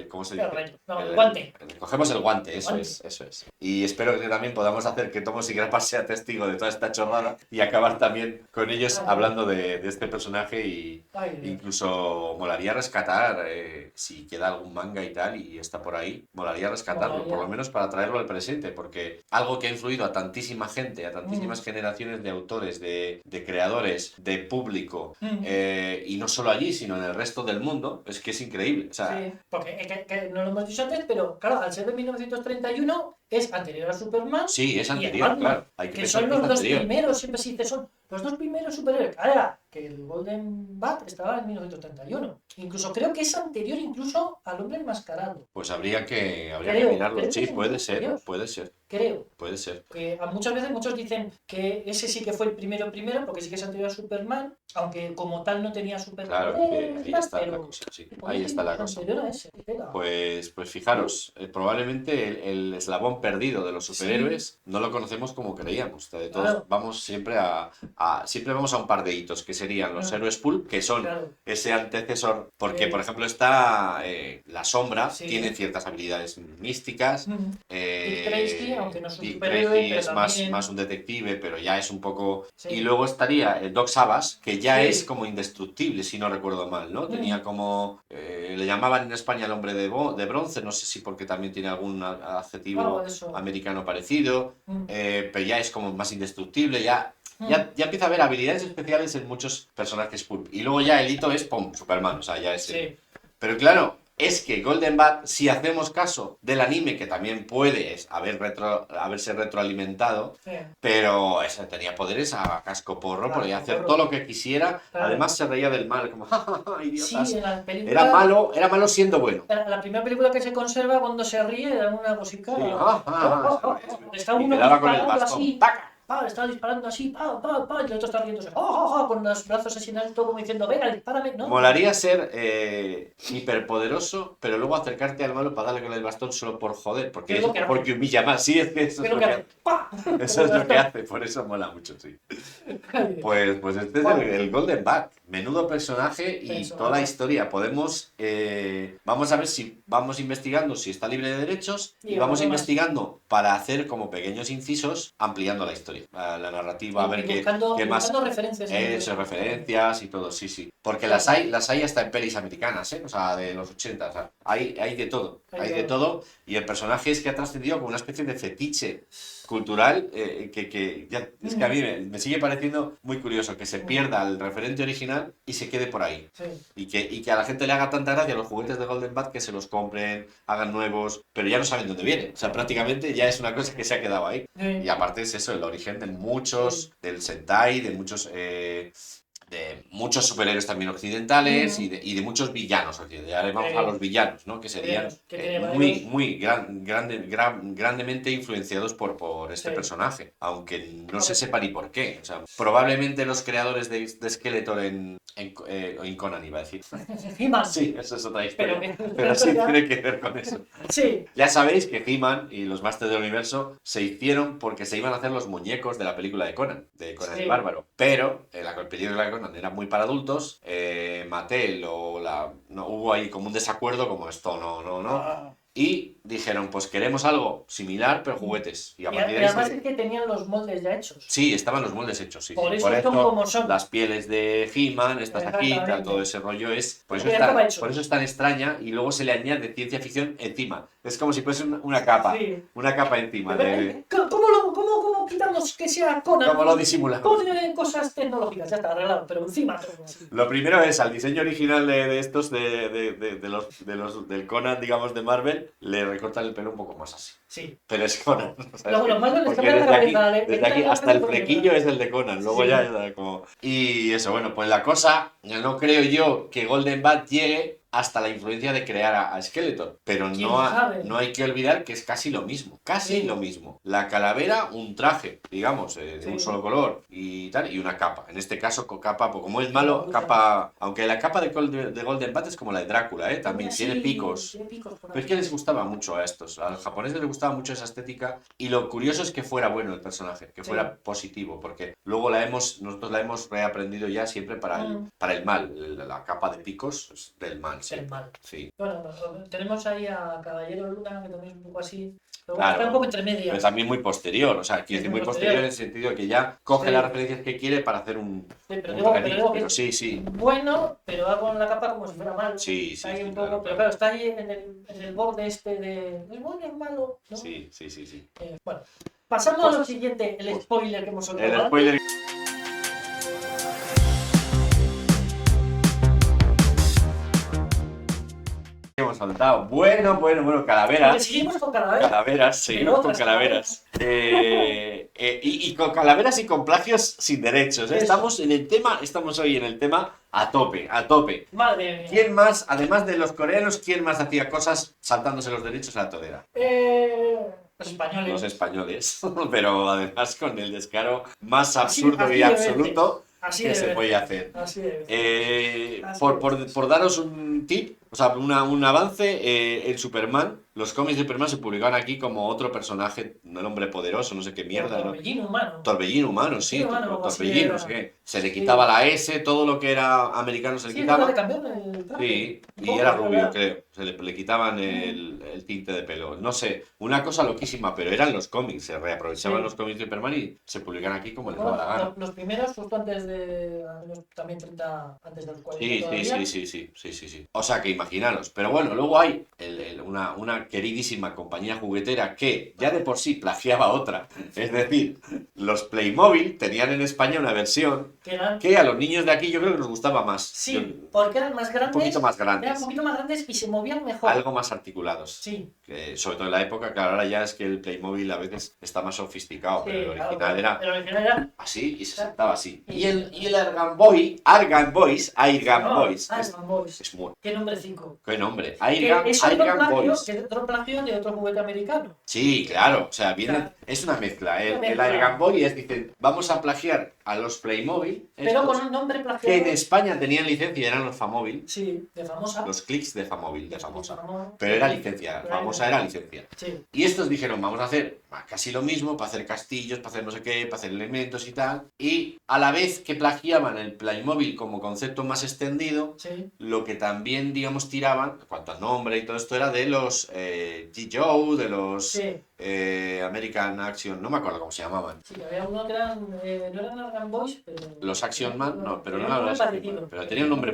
¿cómo se dice? El guante. Cogemos el guante, eso Guante. es. Y espero que también podamos hacer que Tomos y Grapas sea testigo de toda esta chorrada y acabar también con ellos Ay. hablando de este personaje y Ay, incluso molaría rescatar, si queda algún manga y tal y está por ahí, molaría rescatarlo, Molaría. por lo menos para traerlo al presente, porque algo que ha influido a tantísima gente, a tantísimas generaciones de autores, de creadores, de público, y no solo allí, sino en el resto del mundo, es que es increíble. O sea, sí, porque que no lo hemos dicho antes, pero claro, al ser de 1931 es anterior a Superman. sí, es y a anterior, Batman, claro. Hay que que pensar son que es los dos anterior. primeros, siempre se dice, son los dos primeros superhéroes. Ahora, que el Golden Bat estaba en 1931. Incluso creo que es anterior incluso al Hombre Enmascarado. Pues habría que Creo, mirarlo. creo Sí, que es puede anterior. ser. Creo. Puede ser. Que muchas veces muchos dicen que ese sí que fue el primero, porque sí que es anterior a Superman, aunque como tal no tenía Superman. Claro, que ahí está la cosa, sí. Ahí está la cosa. Anterior a ese, espera. Pues fijaros, probablemente el eslabón perdido de los superhéroes no lo conocemos como creíamos. O sea, de todos Claro. vamos siempre siempre vamos a un par de hitos, que serían los Claro. héroes pulp, que son Claro. ese antecesor, porque Sí. por ejemplo está la sombra, Sí. tiene ciertas habilidades místicas. Dick Tracy, aunque no es un Dick superhéroe, Tracy pero es también- más un detective, pero ya es un poco... Sí. Y luego estaría el Doc Savage, que ya Sí. es como indestructible, si no recuerdo mal, ¿no? Tenía como... le llamaban en España el hombre de bronce, no sé si porque también tiene algún adjetivo Algo de eso. americano parecido, pero ya es como más indestructible, ya Mm. empieza a haber habilidades especiales en muchos personajes pulp. Y luego ya el hito es, ¡pum!, Superman, o sea, ya es... Sí. Pero claro, es que Golden Bat, si hacemos caso del anime, que también puede haberse retroalimentado, Sí. pero eso tenía poderes a casco porro, Claro, podía hacer porro. todo lo que quisiera. Claro. Además se reía del mal, como, ¡ja, ja, ja, idiotas! Sí, en la película. Era malo siendo bueno. La primera película que se conserva cuando se ríe da una cosica. Sí, ja, ja, ja, Está y uno le daba con el disparando bastón. así. ¡Taca! le estaba disparando así, y el otro está riéndose, con los brazos así en alto, como diciendo, venga, dispárame, ¿no? Molaría ser hiperpoderoso, pero luego acercarte al malo para darle con el bastón solo por joder, porque, Es lo que hace. porque humilla más. Sí, es que eso ¿Qué es es lo que hace? ¡Pah! Eso es lo que hace, por eso mola mucho, sí. Pues este es el Golden Bat. Menudo personaje y toda la historia. Podemos, vamos a ver si vamos investigando si está libre de derechos y vamos investigando para hacer como pequeños incisos ampliando la historia, la narrativa, a ver qué más. Referencias. Eso, referencias y todo, sí. Porque las hay hasta en pelis americanas, ¿eh? O sea, de los 80, o sea, hay de todo, hay de todo. Y el personaje es que ha trascendido como una especie de fetiche cultural que ya, es que a mí me sigue pareciendo muy curioso que se pierda el referente original y se quede por ahí. Sí. Y que a la gente le haga tanta gracia los juguetes de Golden Bat que se los compren, hagan nuevos, pero ya no saben dónde viene. O sea, prácticamente ya es una cosa que se ha quedado ahí. Sí. Y aparte es eso, el origen de muchos, del Sentai, de muchos superhéroes también occidentales y de muchos villanos. Ya le vamos a los villanos, ¿no? Que serían grandemente influenciados por este personaje, aunque no se sepa ni por qué. O sea, probablemente los creadores de Skeletor en Conan, iba a decir. He-Man. Sí, eso es otra historia. Pero sí tiene que ver con eso. Sí. Ya sabéis que He-Man y los Masters del Universo se hicieron porque se iban a hacer los muñecos de la película de Conan el Bárbaro. Pero la película de Conan era muy para adultos, Mattel hubo ahí como un desacuerdo, como esto no. Y dijeron, pues queremos algo similar, pero juguetes. Y además es que tenían los moldes ya hechos. Sí, estaban los moldes hechos, sí. Por eso son como son. Las pieles de He-Man, estas aquí, todo ese rollo es... Por eso es tan extraña y luego se le añade ciencia ficción encima. Es como si fuese una capa. Sí. Una capa encima. ¿Cómo quitamos que sea Conan? ¿Cómo lo disimulamos? Ponen cosas tecnológicas, ya está arreglado, pero encima... Lo primero es, al diseño original de estos, del Conan, digamos, de Marvel, le recortan el pelo un poco más así. Sí. Pero es Conan. Los Marvel les cambian la cabeza. Desde aquí hasta el flequillo es el de Conan. Luego ya como... Y eso, bueno, pues la cosa, no creo yo que Golden Bat llegue hasta la influencia de crear a Skeletor. Pero no hay que olvidar que es casi lo mismo. Lo mismo. La calavera, un traje, digamos, de un solo color y tal, y una capa. En este caso, capa, pues como es malo, capa... Aunque la capa de Golden Bat es como la de Drácula, ¿eh? También tiene picos. Pero es que les gustaba mucho a estos. A los japoneses les gustaba mucho esa estética. Y lo curioso es que fuera bueno el personaje, que fuera positivo, porque luego nosotros la hemos reaprendido ya siempre para el mal. La capa de picos es del mal. Sí. El mal. Sí. Bueno, tenemos ahí a Caballero Luna, que también es un poco así. Pero claro, está un poco entre medias. Pero también muy posterior, o sea, quiere decir muy posterior en el sentido de que ya coge las referencias que quiere para hacer un... Sí, pero sí. Bueno, pero va con la capa como si fuera malo. Sí. Está ahí un poco, pero claro, está ahí en el borde este de... ¿Es bueno, es malo? ¿No? Sí. Bueno, pasando a lo siguiente, el spoiler que hemos soltado. El spoiler... Hemos saltado. Bueno, calaveras. Porque seguimos con calaveras. Seguimos con calaveras. Y con calaveras y con plagios sin derechos. Estamos hoy en el tema a tope. Madre mía. ¿Quién más, además de los coreanos, quién más hacía cosas saltándose los derechos a la todera? Los españoles. Pero además con el descaro más absurdo y absoluto que se puede hacer. Por daros un tip, o sea, un avance, en Superman, los cómics de Superman se publicaban aquí como otro personaje, un hombre poderoso, no sé qué mierda. Torbellino humano. Torbellino humano, sí. Torbellino, sí. Se le quitaba la S, todo lo que era americano se le quitaba. Sí, y era rubio, creo. Se le quitaban el tinte de pelo. No sé, una cosa loquísima, pero eran los cómics. Se reaprovechaban los cómics de Superman y se publicaban aquí como les daba la gana. Los primeros, justo antes de... También 30... Antes del 40. Sí. O sea, que imaginaros. Pero bueno, luego hay una queridísima compañía juguetera que ya de por sí plagiaba otra. Es decir, los Playmobil tenían en España una versión que a los niños de aquí yo creo que nos gustaba más. Sí, porque eran más grandes. Un poquito más grandes. Eran un poquito más grandes y se movían mejor. Algo más articulados. Sí. Sobre todo en la época, claro, ahora ya es que el Playmobil a veces está más sofisticado, pero el original era así y se sentaba así. Y el Argan Boys, es muy... Qué nombrecito. mítico. qué nombre. Que es Airgun Boys. que es otro plagio de otro juguete americano. Sí, claro, o sea, viene, Claro. es una mezcla. El mezcla. Airgun Boy es, dicen, vamos a plagiar a los Playmobil, Pero estos, con un nombre que en plagiado. España tenían licencia, eran los Famóvil, Sí, de famosa. los clics de Famóvil, de famosa. Famosa. Pero era licencia, Pero famosa era licencia. Sí. Y estos dijeron, vamos a hacer casi lo mismo, para hacer castillos, para hacer no sé qué, para hacer elementos y tal. Y a la vez que plagiaban el Playmobil como concepto más extendido, Sí. lo que también, digamos, tiraban, en cuanto a nombre y todo esto, era de los G. Joe, de los Sí. American Action, no me acuerdo cómo se llamaban. Sí, que había uno que eran, no eran Argan Boys, pero... Los Action Man, no, pero no Tenían eran un los nombre Action Man, parecido. pero tenían un nombre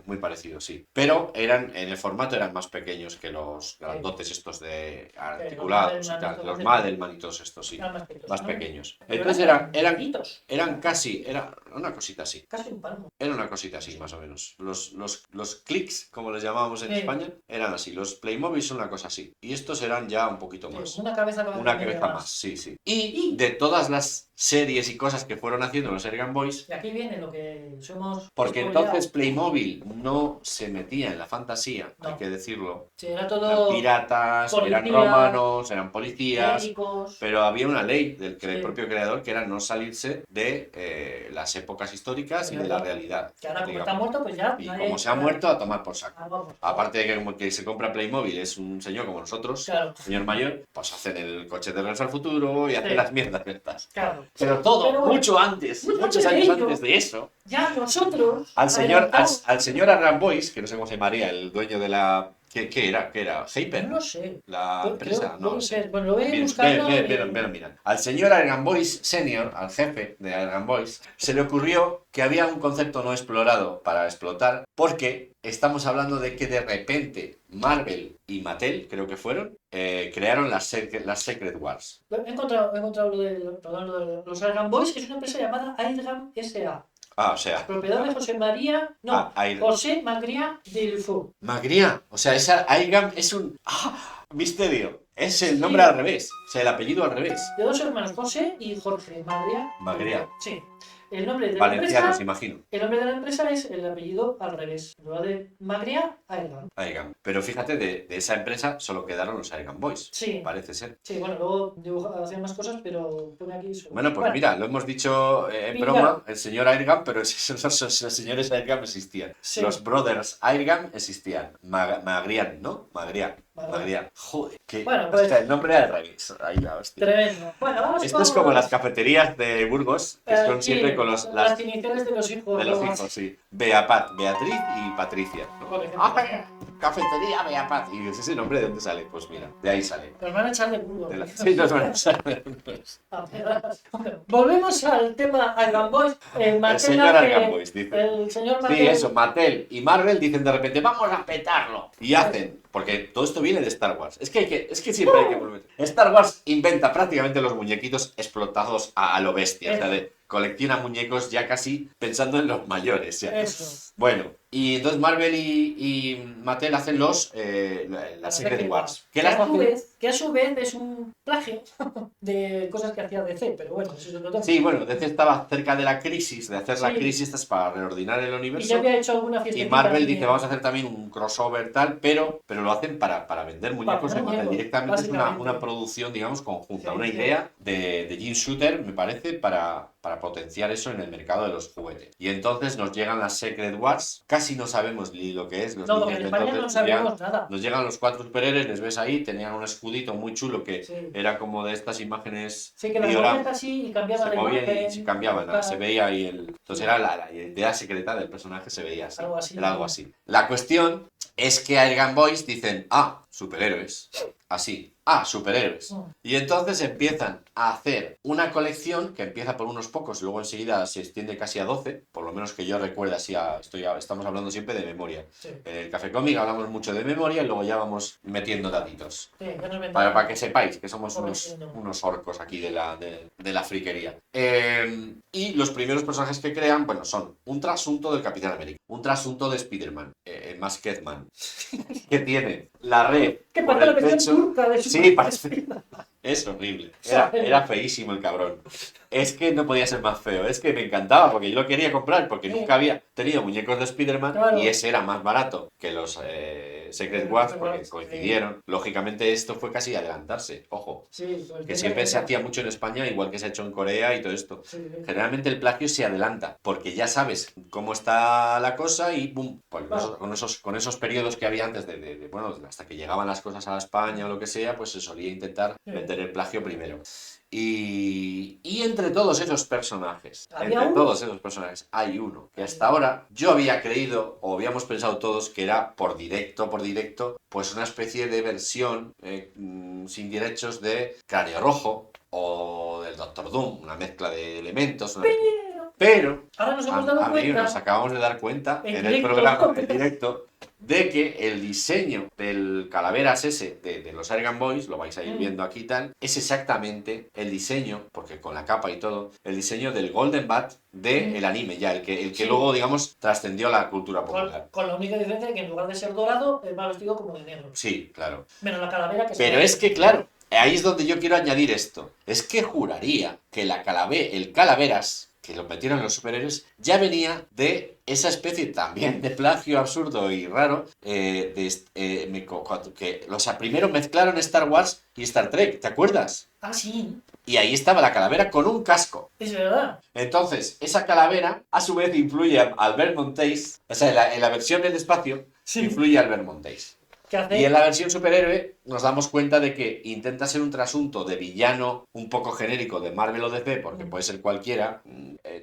muy parecido, sí. Pero eran, en el formato eran más pequeños que los grandotes estos de articulados y tal, los Madelman y todos estos, sí, Eran más pequeños. más ¿no? pequeños. Pero Entonces eran chiquitos, eran casi, era una cosita así. casi un palmo. Era una cosita así, más o menos. Los clics, como les llamábamos en Sí. España, eran así. Los Playmobil son una cosa así. Y estos eran ya un poquito Sí, más. una cabeza Una cabeza más, sí, sí. Y de todas las series y cosas que fueron haciendo los Airgun Boys, Y aquí viene lo que somos... porque spoileados. entonces Playmobil no se metía en la fantasía, No. hay que decirlo. Sí, era Eran todo... piratas, eran policías, romanos, eran policías. médicos... Pero había una ley del Sí. propio creador que era no salirse de las épocas históricas y de la realidad. Que ahora como digamos. está muerto, pues ya... Y nadie- como se ha muerto, a tomar por saco. Ah, vamos. Aparte de que como que se compra Playmobil es un señor como nosotros, Claro, señor mayor, pues hacen el coche de regreso al futuro y hacen Sí. las mierdas estas. claro. Pero todo, Pero bueno, mucho antes, mucho muchos antes de años ello. antes de eso, Ya nosotros... al señor adelantamos- Argan Boys, que no sé cómo se llamaría, el dueño de la... ¿Qué era? ¿Qué era? ¿Hyper? No sé. La Creo- empresa, no lo puede sé. ser. Bueno, lo voy a ir Miren, buscando. mira. Al señor Airgun Boys Senior, al jefe de Airgun Boys, se le ocurrió que había un concepto no explorado para explotar, porque estamos hablando de que de repente Marvel y Mattel, creo que fueron, crearon las Secret Wars. He encontrado lo de los Argan Boys, que es una empresa llamada Airgan S.A. Ah, o sea, Propiedad de José María... No, José Magría Delfaux. Magria, o sea, esa Airgun es un... ¡Ah! Misterio. Es el nombre al revés, o sea, el apellido al revés. De dos hermanos, José y Jorge Magría. Magría. Sí. El nombre de la Valencianos, empresa... imagino. El nombre de la empresa es el apellido al revés. Lo de Magría, Airgan. Airgun. Pero fíjate, de esa empresa solo quedaron los Airgun Boys. Sí. Parece ser. Sí, bueno, luego hacían más cosas, pero pone aquí... solo. Bueno, pues mira, lo hemos dicho en Mira. broma, el señor Airgun, pero los señores Airgun existían. Sí. Los brothers Airgun existían. Magrian, ¿no? Magrian. Magrian. Joder, que Bueno, pues- o sea, el nombre al revés. Ahí va, hostia. Tremendo. Bueno, vamos Esto es como las cafeterías de Burgos, que son sí, siempre con las las iniciales de los hijos. de los ¿no? hijos, sí. Beapat, Beatriz y Patricia. ¿no? Por ejemplo. ¡Ah, cafetería Beapat! ¿Y ese nombre de dónde sale? Pues mira, de ahí sale. Nos van a echar de culo. De la- Sí, nos van a saber. Volvemos al tema Argan Boys. El señor Airgun Boys, dice. El señor Sí, Mattel. eso, Mattel y Marvel dicen de repente, vamos a petarlo. Y hacen, porque todo esto viene de Star Wars. Es que siempre hay que volver. Star Wars inventa prácticamente los muñequitos explotados a lo bestia. O sea, colecciona muñecos ya casi pensando en los mayores. Ya. Eso. Bueno, y entonces Marvel y Mattel hacen las Secret Wars. ¿Qué las hacen? Que a su vez es un plagio de cosas que hacía DC, pero bueno, eso es otro tema. Sí, bueno, DC estaba cerca de la crisis, de hacer la Sí. crisis estas para reordinar el Y ya universo. había hecho alguna fiesta. Y Marvel dice, vamos a hacer también un crossover tal, pero lo hacen para vender muñecos Para de muñecos, Mattel. Directamente es básicamente. una producción, digamos, conjunta, Sí, una sí. idea de Jim Shooter, me parece, para potenciar eso en el mercado de los juguetes. Y entonces nos llegan las Secret Wars, casi no sabemos ni lo que es. Los No, niños porque en de España no entonces sabíamos nada. nos llegan los 4 superhéroes, les ves ahí, tenían un escudito muy chulo que Sí. era como de estas imágenes Sí, que las dioramas. movían así y cambiaban Se la movían imagen. y se cambiaban, tal. se veía ahí el... Entonces era la idea secreta del personaje, se veía así. Algo así. Era algo así. La cuestión es que Airgun Boys dicen, superhéroes. Así. Superhéroes. Mm. Y entonces empiezan a hacer una colección que empieza por unos pocos, luego enseguida se extiende casi a 12, por lo menos que yo recuerde así, estamos hablando siempre de memoria. Sí, En el Café Cómic hablamos mucho de memoria y luego ya vamos metiendo datitos. sí, ya nos ven. Para que sepáis que somos Corrigiendo. unos orcos aquí de la friquería. Y los primeros personajes que crean, bueno, son un trasunto del Capitán América, un trasunto de Spider-Man, Masketman, que tiene la red Que por parece la el versión pecho. turca de Sí, parece. Es horrible. Era feísimo el cabrón. Es que no podía ser más feo, es que me encantaba porque yo lo quería comprar porque Sí. nunca había tenido muñecos de Spider-Man Claro. y ese era más barato que los Secret Wars porque Sí. coincidieron. Lógicamente esto fue casi adelantarse, ojo, Sí, pues que venga, siempre se venga. hacía mucho en España, igual que se ha hecho en Corea y todo esto. Sí, sí. Generalmente el plagio se adelanta porque ya sabes cómo está la cosa y ¡pum! Pues Claro. con esos periodos que había antes bueno, hasta que llegaban las cosas a España o lo que sea, pues se solía intentar Sí. meter el plagio primero. Y entre todos esos personajes, ¿Había uno? hay uno que hasta ahora yo había creído o habíamos pensado todos que era por directo, pues una especie de versión sin derechos de Cráneo Rojo o del Doctor Doom, una mezcla de elementos. Pero Ahora nos hemos dado amigos, cuenta. nos acabamos de dar cuenta En en el directo. programa, en directo, de que el diseño del Calaveras ese de los Ergan Boys, lo vais a ir viendo aquí y tal, es exactamente el diseño, porque con la capa y todo, el diseño del Golden Bat del anime ya, el que Sí. luego, digamos, trascendió a la cultura Con, popular. con la única diferencia de que en lugar de ser dorado, va vestido como de negro. Sí, claro. Menos la calavera que Pero es que, claro, ahí es donde yo quiero añadir esto. Es que juraría que el Calaveras, que lo metieron en los superhéroes, ya venía de esa especie también de plagio absurdo y raro que primero mezclaron Star Wars y Star Trek, ¿te acuerdas? Ah, sí, Y ahí estaba la calavera con un casco. es verdad. Entonces, esa calavera, a su vez, influye a Albert Montéis. O sea, en la versión del espacio, Sí. influye a Albert Montéis. ¿Qué hace? Y en la versión superhéroe nos damos cuenta de que intenta ser un trasunto de villano un poco genérico de Marvel o DC, porque puede ser cualquiera.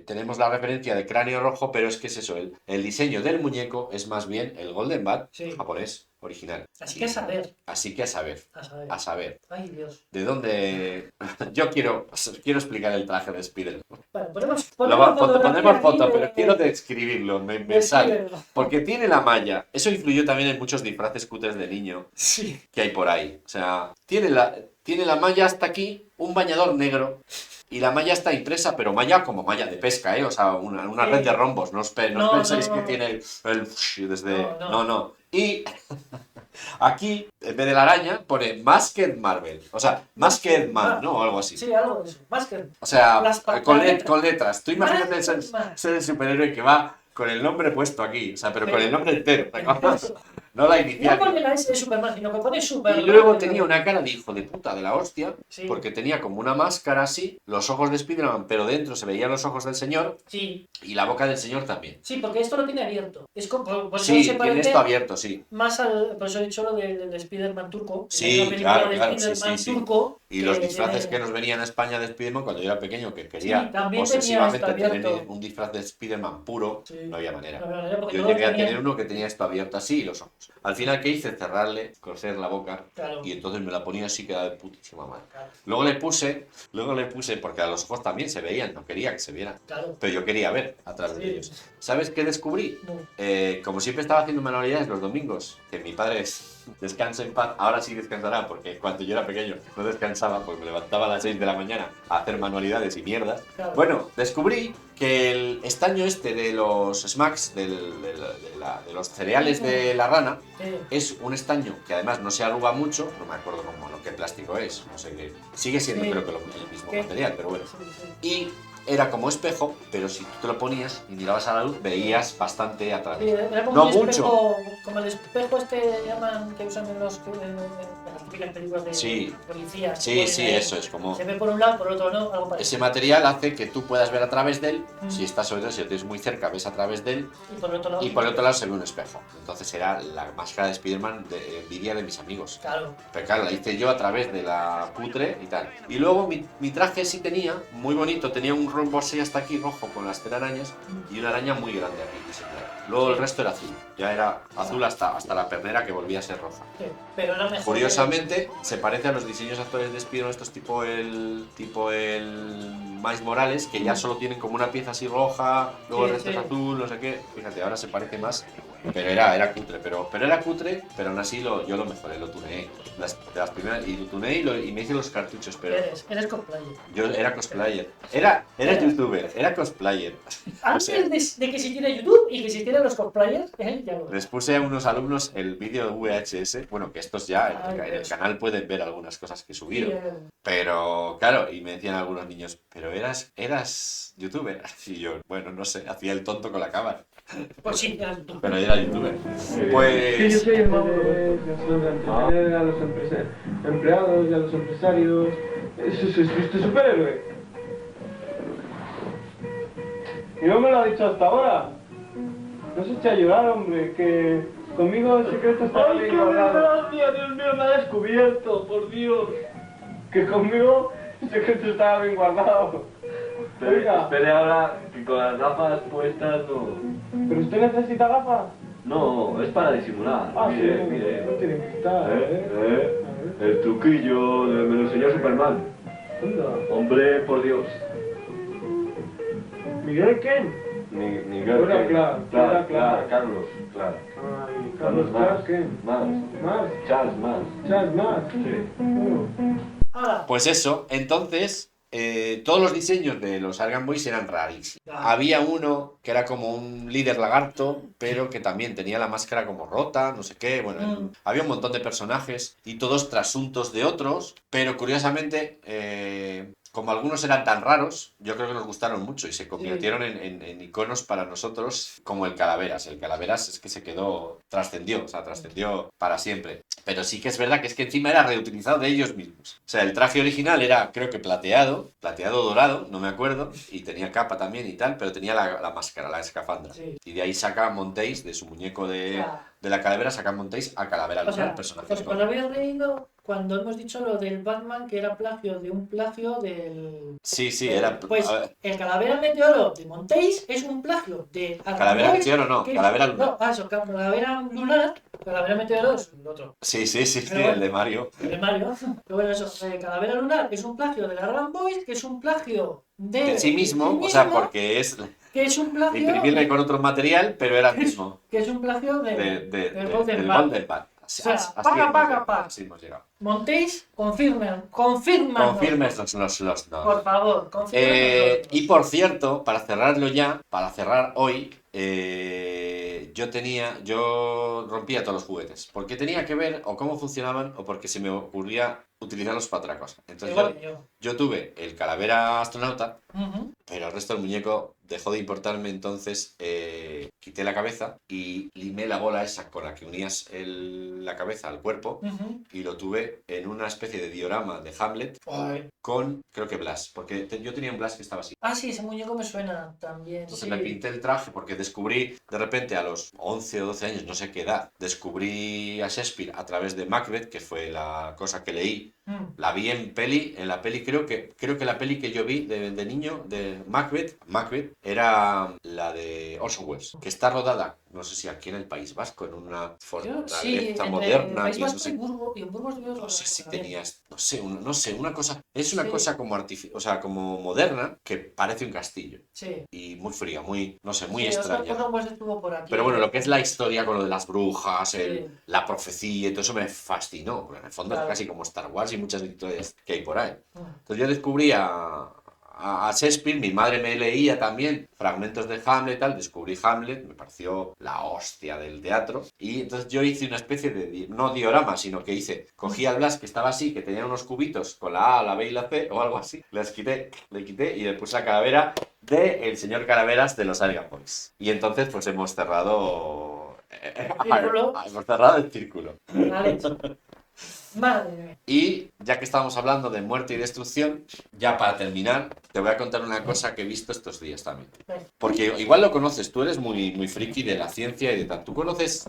Tenemos la referencia de Cráneo Rojo, pero es que es eso, el diseño del muñeco es más bien el Golden Bat Sí. japonés original. Así que a saber. Así que a saber. A saber. A saber. Ay, Dios. ¿De dónde...? Yo quiero explicar el traje de Spider-Man. Bueno, ponemos Ponemos fotografía foto, aquí pero quiero describirlo, me de sale. Spider-Man. Porque tiene la malla. Eso influyó también en muchos disfraces cutres de niño Sí. que hay por ahí. O sea, tiene la malla hasta aquí, un bañador negro, y la malla está impresa, pero malla como malla de pesca, ¿eh? O sea, una Sí. red de rombos. No os No, penséis no. que tiene el desde... No. No. Y aquí, en vez de la araña, pone Masked Marvel. O sea, Masked Man, ¿no? O algo así. Sí, algo de eso. Más que. O sea, Las con letras. Tú imagínate Masked ser, Man. ser el superhéroe que va con el nombre puesto aquí. O sea, pero con el nombre entero. Eso. No la No inicial. pone la S de Superman, sino que pone Superman. Y luego tenía una cara de hijo de puta de la hostia, Sí. porque tenía como una máscara así, los ojos de Spider-Man, pero dentro se veían los ojos del señor Sí, y la boca del señor también. sí, porque esto lo tiene abierto. Es como, por eso Sí, se tiene parece esto abierto, sí. más al. Por eso he dicho lo del Spider-Man turco. que Sí, hay una película claro, de claro, sí, Spider-Man sí, sí. turco. Y los que disfraces tiene- que nos venían a España de Spider-Man cuando yo era pequeño, que quería Sí, también obsesivamente tenía esto tener abierto. un disfraz de Spider-Man puro, Sí. no había manera. La verdad, porque Yo todos llegué a tenían- tener uno que tenía esto abierto así y los ojos. Al final, ¿qué hice? Cerrarle, coser la boca Claro. y entonces me la ponía así, quedaba de putísima madre. Claro, Luego le puse, porque a los ojos también se veían, no quería que se vieran. claro. Pero yo quería ver a través de Sí. ellos. ¿Sabes qué descubrí? No. Como siempre estaba haciendo manualidades los domingos, que mi padre descansa en paz, ahora sí descansará, porque cuando yo era pequeño no descansaba, porque me levantaba a las 6 de la mañana a hacer manualidades y mierdas. Claro. Bueno, descubrí que el estaño este de los smacks, de los cereales de la rana, Sí. es un estaño que además no se arruga mucho, no me acuerdo qué plástico es, no sé qué. Sigue siendo Sí. creo que el mismo ¿Qué? material, pero bueno. Sí, sí. Y era como espejo, pero si tú te lo ponías y mirabas a la luz, veías bastante a Sí, través. era como No un mucho. espejo, como el espejo este llaman que usan en las típicas películas de Sí. policías. Sí, sí, eso es como... Se ve por un lado, por otro no, algo Ese parecido. material hace que tú puedas ver a través de él, Mm. si estás sobre todo, si lo tienes muy cerca, ves a través de él, Y por el otro lado. y por el otro lado se ve un espejo. Entonces era la máscara de Spider-Man de envidia de mis amigos. Claro. Pero claro, la hice yo a través de la cutre y tal. Y luego mi traje sí tenía, muy bonito, tenía un rombo así hasta aquí rojo con las telarañas y una araña muy grande aquí diseñada. Luego el resto era azul, ya era azul hasta la pernera que volvía a ser roja. Sí, pero era mejor. Curiosamente, se parece a los diseños actuales de Spider-Man, estos tipo el Miles Morales, que ya solo tienen como una pieza así roja, luego el Sí, resto es sí. azul, no sé qué. Fíjate, ahora se parece más Pero era cutre, pero era cutre, pero aún así yo lo mejoré, lo tuneé. De las primeras, y lo tuneé y me hice los cartuchos, pero Eres cosplayer. yo era cosplayer. Era youtuber, era cosplayer. O sea, Antes de que existiera YouTube y que existieran los cosplayers, ya lo les puse a unos alumnos el vídeo VHS, bueno, que estos ya en el Dios. canal pueden ver algunas cosas que he Sí, subido. Pero, claro, y me decían algunos niños, pero eras youtuber. Y yo, bueno, no sé, hacía el tonto con la cámara. pues sí, eras YouTube. Pero era youtuber. Que yo Pues. soy el mago de entretener a los empleados y a los empresarios. ¿Es este superhéroe? Y no me lo ha dicho hasta ahora. No se eche a llorar, hombre, que conmigo el secreto está bien guardado. Dios mío, me ha descubierto, por Dios. Que conmigo el secreto estaba bien guardado. Oiga, Espere ahora que con las gafas puestas no. ¿pero usted necesita gafas? No, es para disimular. Ah, mire, sí, mire. no tiene que estar, El truquillo me lo enseñó Superman. Anda. Hombre, por Dios. ¿Miguel quién? Miguel. Hola, Clark. Carlos, claro. Ay, Carlos Clark, ¿quién? Más. Más. Charles más. Charles Más. Sí. Ahora, Pues eso, entonces, todos los diseños de los Argan Boys eran rarísimos. Ah. Había uno que era como un líder lagarto, pero que también tenía la máscara como rota, no sé qué. Bueno, había un montón de personajes y todos trasuntos de otros, pero curiosamente, como algunos eran tan raros, yo creo que nos gustaron mucho y se convirtieron en iconos para nosotros, como el Calaveras. El Calaveras es que se quedó, trascendió para siempre. Pero sí que es verdad que encima era reutilizado de ellos mismos. O sea, el traje original era, creo que plateado dorado, no me acuerdo, y tenía capa también y tal, pero tenía la máscara, la escafandra. Sí. Y de ahí saca Montéis, de su muñeco de Ah. la calavera, saca Montéis a Calavera o Luna, sea, el personaje. os habéis reído cuando hemos dicho lo del Batman, que era plagio de un plagio del... Sí, era... Pues a ver, el Calavera Meteoro de Montéis es un plagio de... Calavera Meteoro no, que- Calavera Lunar. No, eso, Calavera Lunar, Calavera Meteoro es el otro. Sí, Pero- el de Mario. El de Mario. Pero bueno, eso, Calavera Lunar es un plagio de la Argan Boys, que es un plagio de De sí mismo, o sea, porque es que es un plagio imprimirle con otro material, pero era el mismo. que es un plagio Del Golden Golden Bat. Bat. Así, O sea, así paga, hemos paga, llegado, paga. así hemos llegado. Montéis, confirmen. Confirmes los no. Por favor, confirmen. Y por cierto, para cerrarlo ya, para cerrar hoy, yo rompía todos los juguetes. Porque tenía que ver o cómo funcionaban o porque se me ocurría utilizarlos para otra cosa. Entonces Igual que yo. yo tuve el Calavera Astronauta, Ujú. pero el resto del muñeco dejó de importarme, entonces quité la cabeza y limé la bola esa con la que unías la cabeza al cuerpo Ujú. y lo tuve en una especie de diorama de Hamlet con, creo que Blas, porque yo tenía un Blas que estaba así. Ah, sí, ese muñeco me suena también. Entonces Sí. me pinté el traje porque descubrí, de repente a los 11 o 12 años, no sé qué edad, descubrí a Shakespeare a través de Macbeth, que fue la cosa que leí. Mm. La vi en la peli creo que la peli que yo vi de niño de Macbeth era la de Orson Welles, que está rodada, no sé si aquí en el País Vasco, en una fortaleza en moderna, País y no Vasco sé, y en Burgos de no sé si también. tenías, no sé, una cosa, es una Sí. cosa como o sea, como moderna que parece un castillo Sí. y muy fría, muy, no sé, muy Sí, extraña. Orson Welles estuvo por aquí. Pero bueno, lo que es la historia con lo de las brujas, Sí. la profecía y todo eso me fascinó, porque en el fondo Claro. es casi como Star Wars y muchas historias que hay por ahí. Mm. Entonces yo descubrí a Shakespeare, mi madre me leía también fragmentos de Hamlet y tal, descubrí Hamlet, me pareció la hostia del teatro, y entonces yo hice una especie de, no diorama, sino que cogí al Blas que estaba así, que tenía unos cubitos con la A, la B y la C, o algo así, le quité y le puse la calavera del señor Calaveras de los Argan Boys. Y entonces pues hemos cerrado... Círculo. Hemos cerrado el círculo. Vale. Madre mía. Y ya que estamos hablando de muerte y destrucción, ya para terminar, te voy a contar una cosa que he visto estos días también. Porque igual lo conoces, tú eres muy, muy friki de la ciencia y de tal. ¿Tú conoces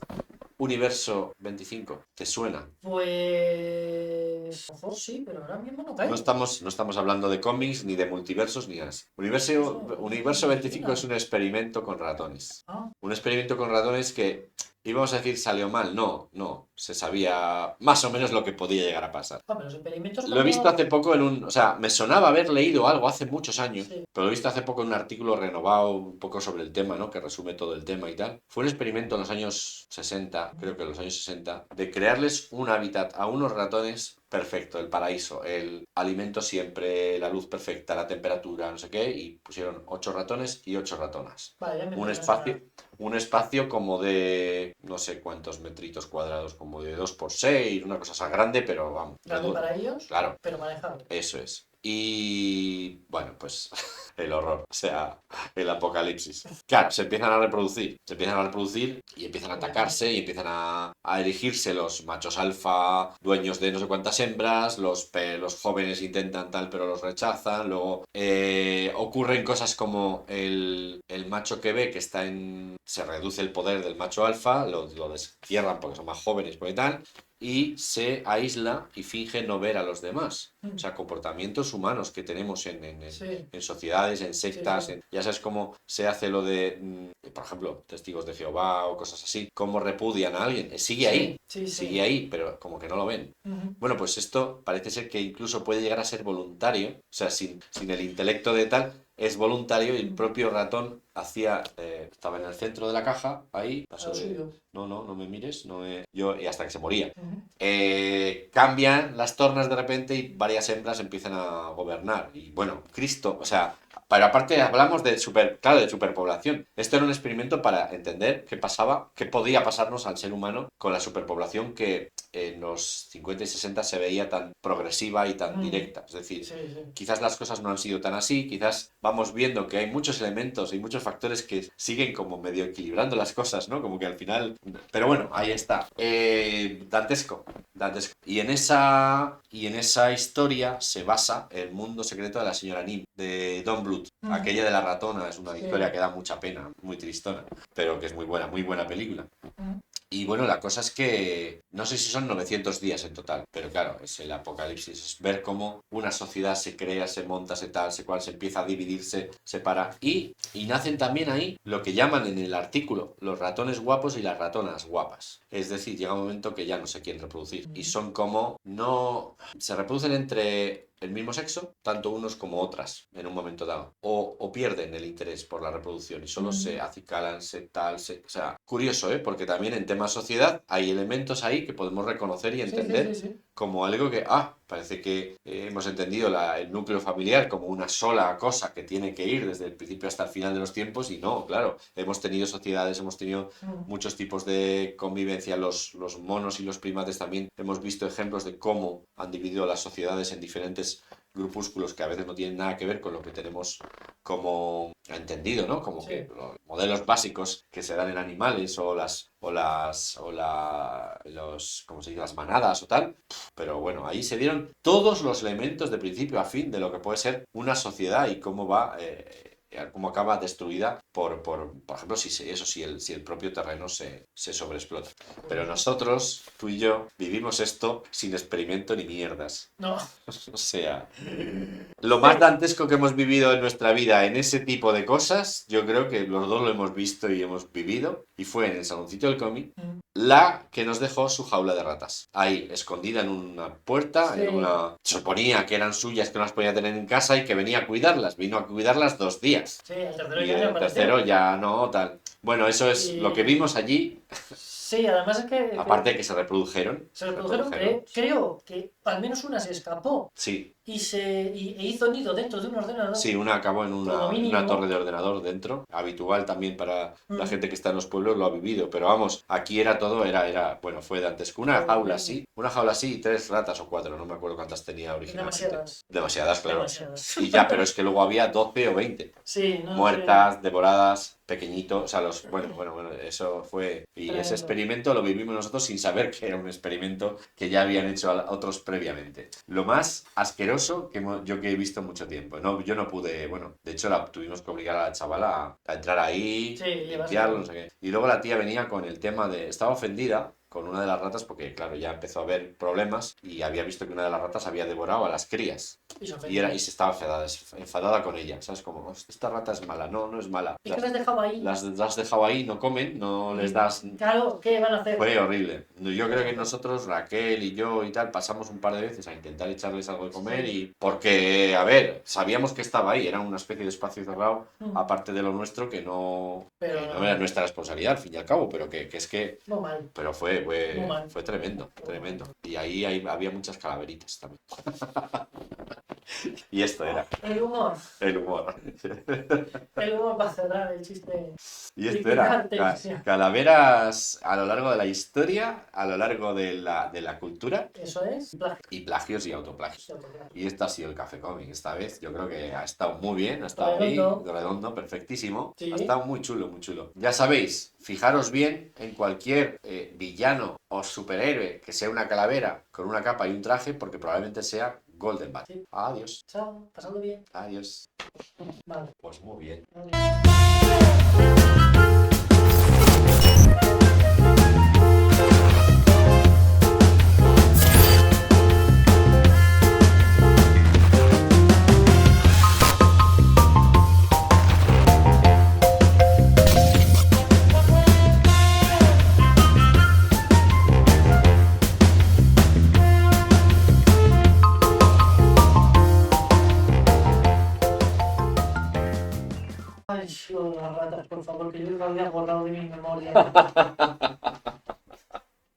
Universo 25? ¿Te suena? Pues... a lo mejor sí, pero ahora mismo no cae. No estamos hablando de cómics, ni de multiversos, ni nada. Universo 25 es un experimento con ratones. Ah, Un experimento con ratones que íbamos a decir salió mal, no, se sabía más o menos lo que podía llegar a pasar. Hombre, los experimentos Lo he visto hace poco o sea, me sonaba haber leído algo hace muchos años, Sí. pero lo he visto hace poco en un artículo renovado un poco sobre el tema, ¿no? Que resume todo el tema y tal. Fue un experimento en los años 60, creo que en los años 60, de crearles un hábitat a unos ratones perfecto, el paraíso, el alimento siempre, la luz perfecta, la temperatura, no sé qué, y pusieron 8 ratones y 8 ratonas. Vale, ya me Un empieza a espacio, sonar. un espacio como de no sé cuántos metritos cuadrados, como de 2 por 6, una cosa así grande, pero vamos. Grande para ellos, Claro, pero manejable. eso es. Y bueno, pues el horror, o sea, el apocalipsis. Claro, se empiezan a reproducir y empiezan a atacarse y empiezan a erigirse los machos alfa, dueños de no sé cuántas hembras, los jóvenes intentan tal pero los rechazan, luego ocurren cosas como el macho que ve que se reduce el poder del macho alfa, lo destierran porque son más jóvenes y tal, y se aísla y finge no ver a los demás. O sea, comportamientos humanos que tenemos Sí. en sociedades, en sectas, Sí. ya sabes cómo se hace lo de, por ejemplo, testigos de Jehová o cosas así, cómo repudian a alguien. Sigue ahí, Sí. sigue ahí, pero como que no lo ven. Ujú. Bueno, pues esto parece ser que incluso puede llegar a ser voluntario, o sea, sin el intelecto de tal, es voluntario y el propio ratón estaba en el centro de la caja, ahí, A lo suyo. no me mires, y hasta que se moría. Ujú. Cambian las tornas de repente y varias hembras empiezan a gobernar. Y bueno, Cristo, o sea, pero aparte hablamos de superpoblación. Esto era un experimento para entender qué pasaba, qué podía pasarnos al ser humano con la superpoblación que en los 50 y 60 se veía tan progresiva y tan directa. Es decir, Sí. quizás las cosas no han sido tan así, quizás vamos viendo que hay muchos elementos y muchos factores que siguen como medio equilibrando las cosas, ¿no? Como que al final... Pero bueno, ahí está. Dantesco. Y en esa historia se basa el mundo secreto de la señora Nim, de Don Bluth. Aquella de la ratona es una historia que da mucha pena, muy tristona, pero que es muy buena película. Y bueno, la cosa es que no sé si son 900 días en total, pero claro, es el apocalipsis, es ver cómo una sociedad se crea, se monta, se empieza a dividirse, se para. Y nacen también ahí lo que llaman en el artículo los ratones guapos y las ratonas guapas. Es decir, llega un momento que ya no se quieren reproducir. Y son como, no, se reproducen entre el mismo sexo, tanto unos como otras, en un momento dado. O pierden el interés por la reproducción y solo se acicalan, o sea, curioso, ¿eh? Porque también en tema sociedad hay elementos ahí que podemos reconocer y entender Sí. como algo que, parece que hemos entendido el núcleo familiar como una sola cosa que tiene que ir desde el principio hasta el final de los tiempos y no, claro, hemos tenido sociedades, hemos tenido muchos tipos de convivencia, los monos y los primates también, hemos visto ejemplos de cómo han dividido las sociedades en diferentes grupúsculos que a veces no tienen nada que ver con lo que tenemos como entendido, ¿no? Como que los modelos básicos que se dan en animales ¿cómo se dice? Las manadas o tal. Pero bueno, ahí se dieron todos los elementos de principio a fin de lo que puede ser una sociedad y cómo va... cómo acaba destruida por ejemplo, si el propio terreno se sobreexplota. Pero nosotros, tú y yo, vivimos esto sin experimento ni mierdas. No. O sea, lo más dantesco que hemos vivido en nuestra vida en ese tipo de cosas, yo creo que los dos lo hemos visto y hemos vivido, y fue en el saloncito del cómic, la que nos dejó su jaula de ratas. Ahí, escondida en una puerta, se suponía que eran suyas, que no las podía tener en casa y que venía a cuidarlas. Vino a cuidarlas 2 días. Sí, el tercero Y ya el desapareció. tercero ya no, tal. Bueno, eso es Y- lo que vimos allí. Sí, además es que... Aparte de que se reprodujeron. Se reprodujeron, creo que al menos una se escapó Sí, e hizo nido dentro de un ordenador. sí, una acabó en Como mínimo. una torre de ordenador dentro. Habitual también para la gente que está en los pueblos, lo ha vivido. Pero vamos, aquí era todo, bueno, fue dantesco. Una jaula así y 3 ratas o 4, no me acuerdo cuántas tenía originalmente. Demasiadas, claro. Demasiadas. Y ya, pero es que luego había 12 o 20. Sí, no, Muertas, devoradas, pequeñitos, o sea, bueno, eso fue... Y Tremendo. ese experimento lo vivimos nosotros sin saber que era un experimento que ya habían hecho otros previamente. Lo más asqueroso que he visto en mucho tiempo. No, yo no pude, bueno, de hecho tuvimos que obligar a la chavala a entrar ahí, Sí, limpiarlo, llevárselo. no sé qué. Y luego la tía venía con el tema estaba ofendida con una de las ratas porque, claro, ya empezó a haber problemas y había visto que una de las ratas había devorado a las crías. Y se Y, ofendió. y se estaba enfadada con ella, ¿sabes? Como, esta rata es mala. No, no es mala. Es que las dejaba ahí. Las has dejado ahí, no comen, no les das... Claro, ¿qué van a hacer? Fue horrible. Yo creo que nosotros, Raquel y yo y tal, pasamos un par de veces a intentar echarles algo de comer y... Porque, a ver, sabíamos que estaba ahí, era una especie de espacio cerrado, aparte de lo nuestro, que no... Pero que no. no era nuestra responsabilidad, al fin y al cabo, pero que es que... Muy mal. Pero Muy mal. fue tremendo, tremendo. Y ahí había muchas calaveritas también. Y esto era El humor. el humor. El humor para cerrar el chiste. Y esto era calaveras a lo largo de la historia, a lo largo de la cultura Eso es. Plagio. y plagios y autoplagios. Y esto ha sido el Café Cómic esta vez. Yo creo que ha estado muy bien, ha estado Redondo. ahí, redondo, perfectísimo. Sí. Ha estado muy chulo, muy chulo. Ya sabéis, fijaros bien en cualquier villano o superhéroe que sea una calavera con una capa y un traje, porque probablemente sea Golden Bat. Sí. Adiós, Chao. Pasando bien. adiós. Vale. Pues muy bien. Ay, lo de las ratas, por favor, que yo lo había borrado de mi memoria.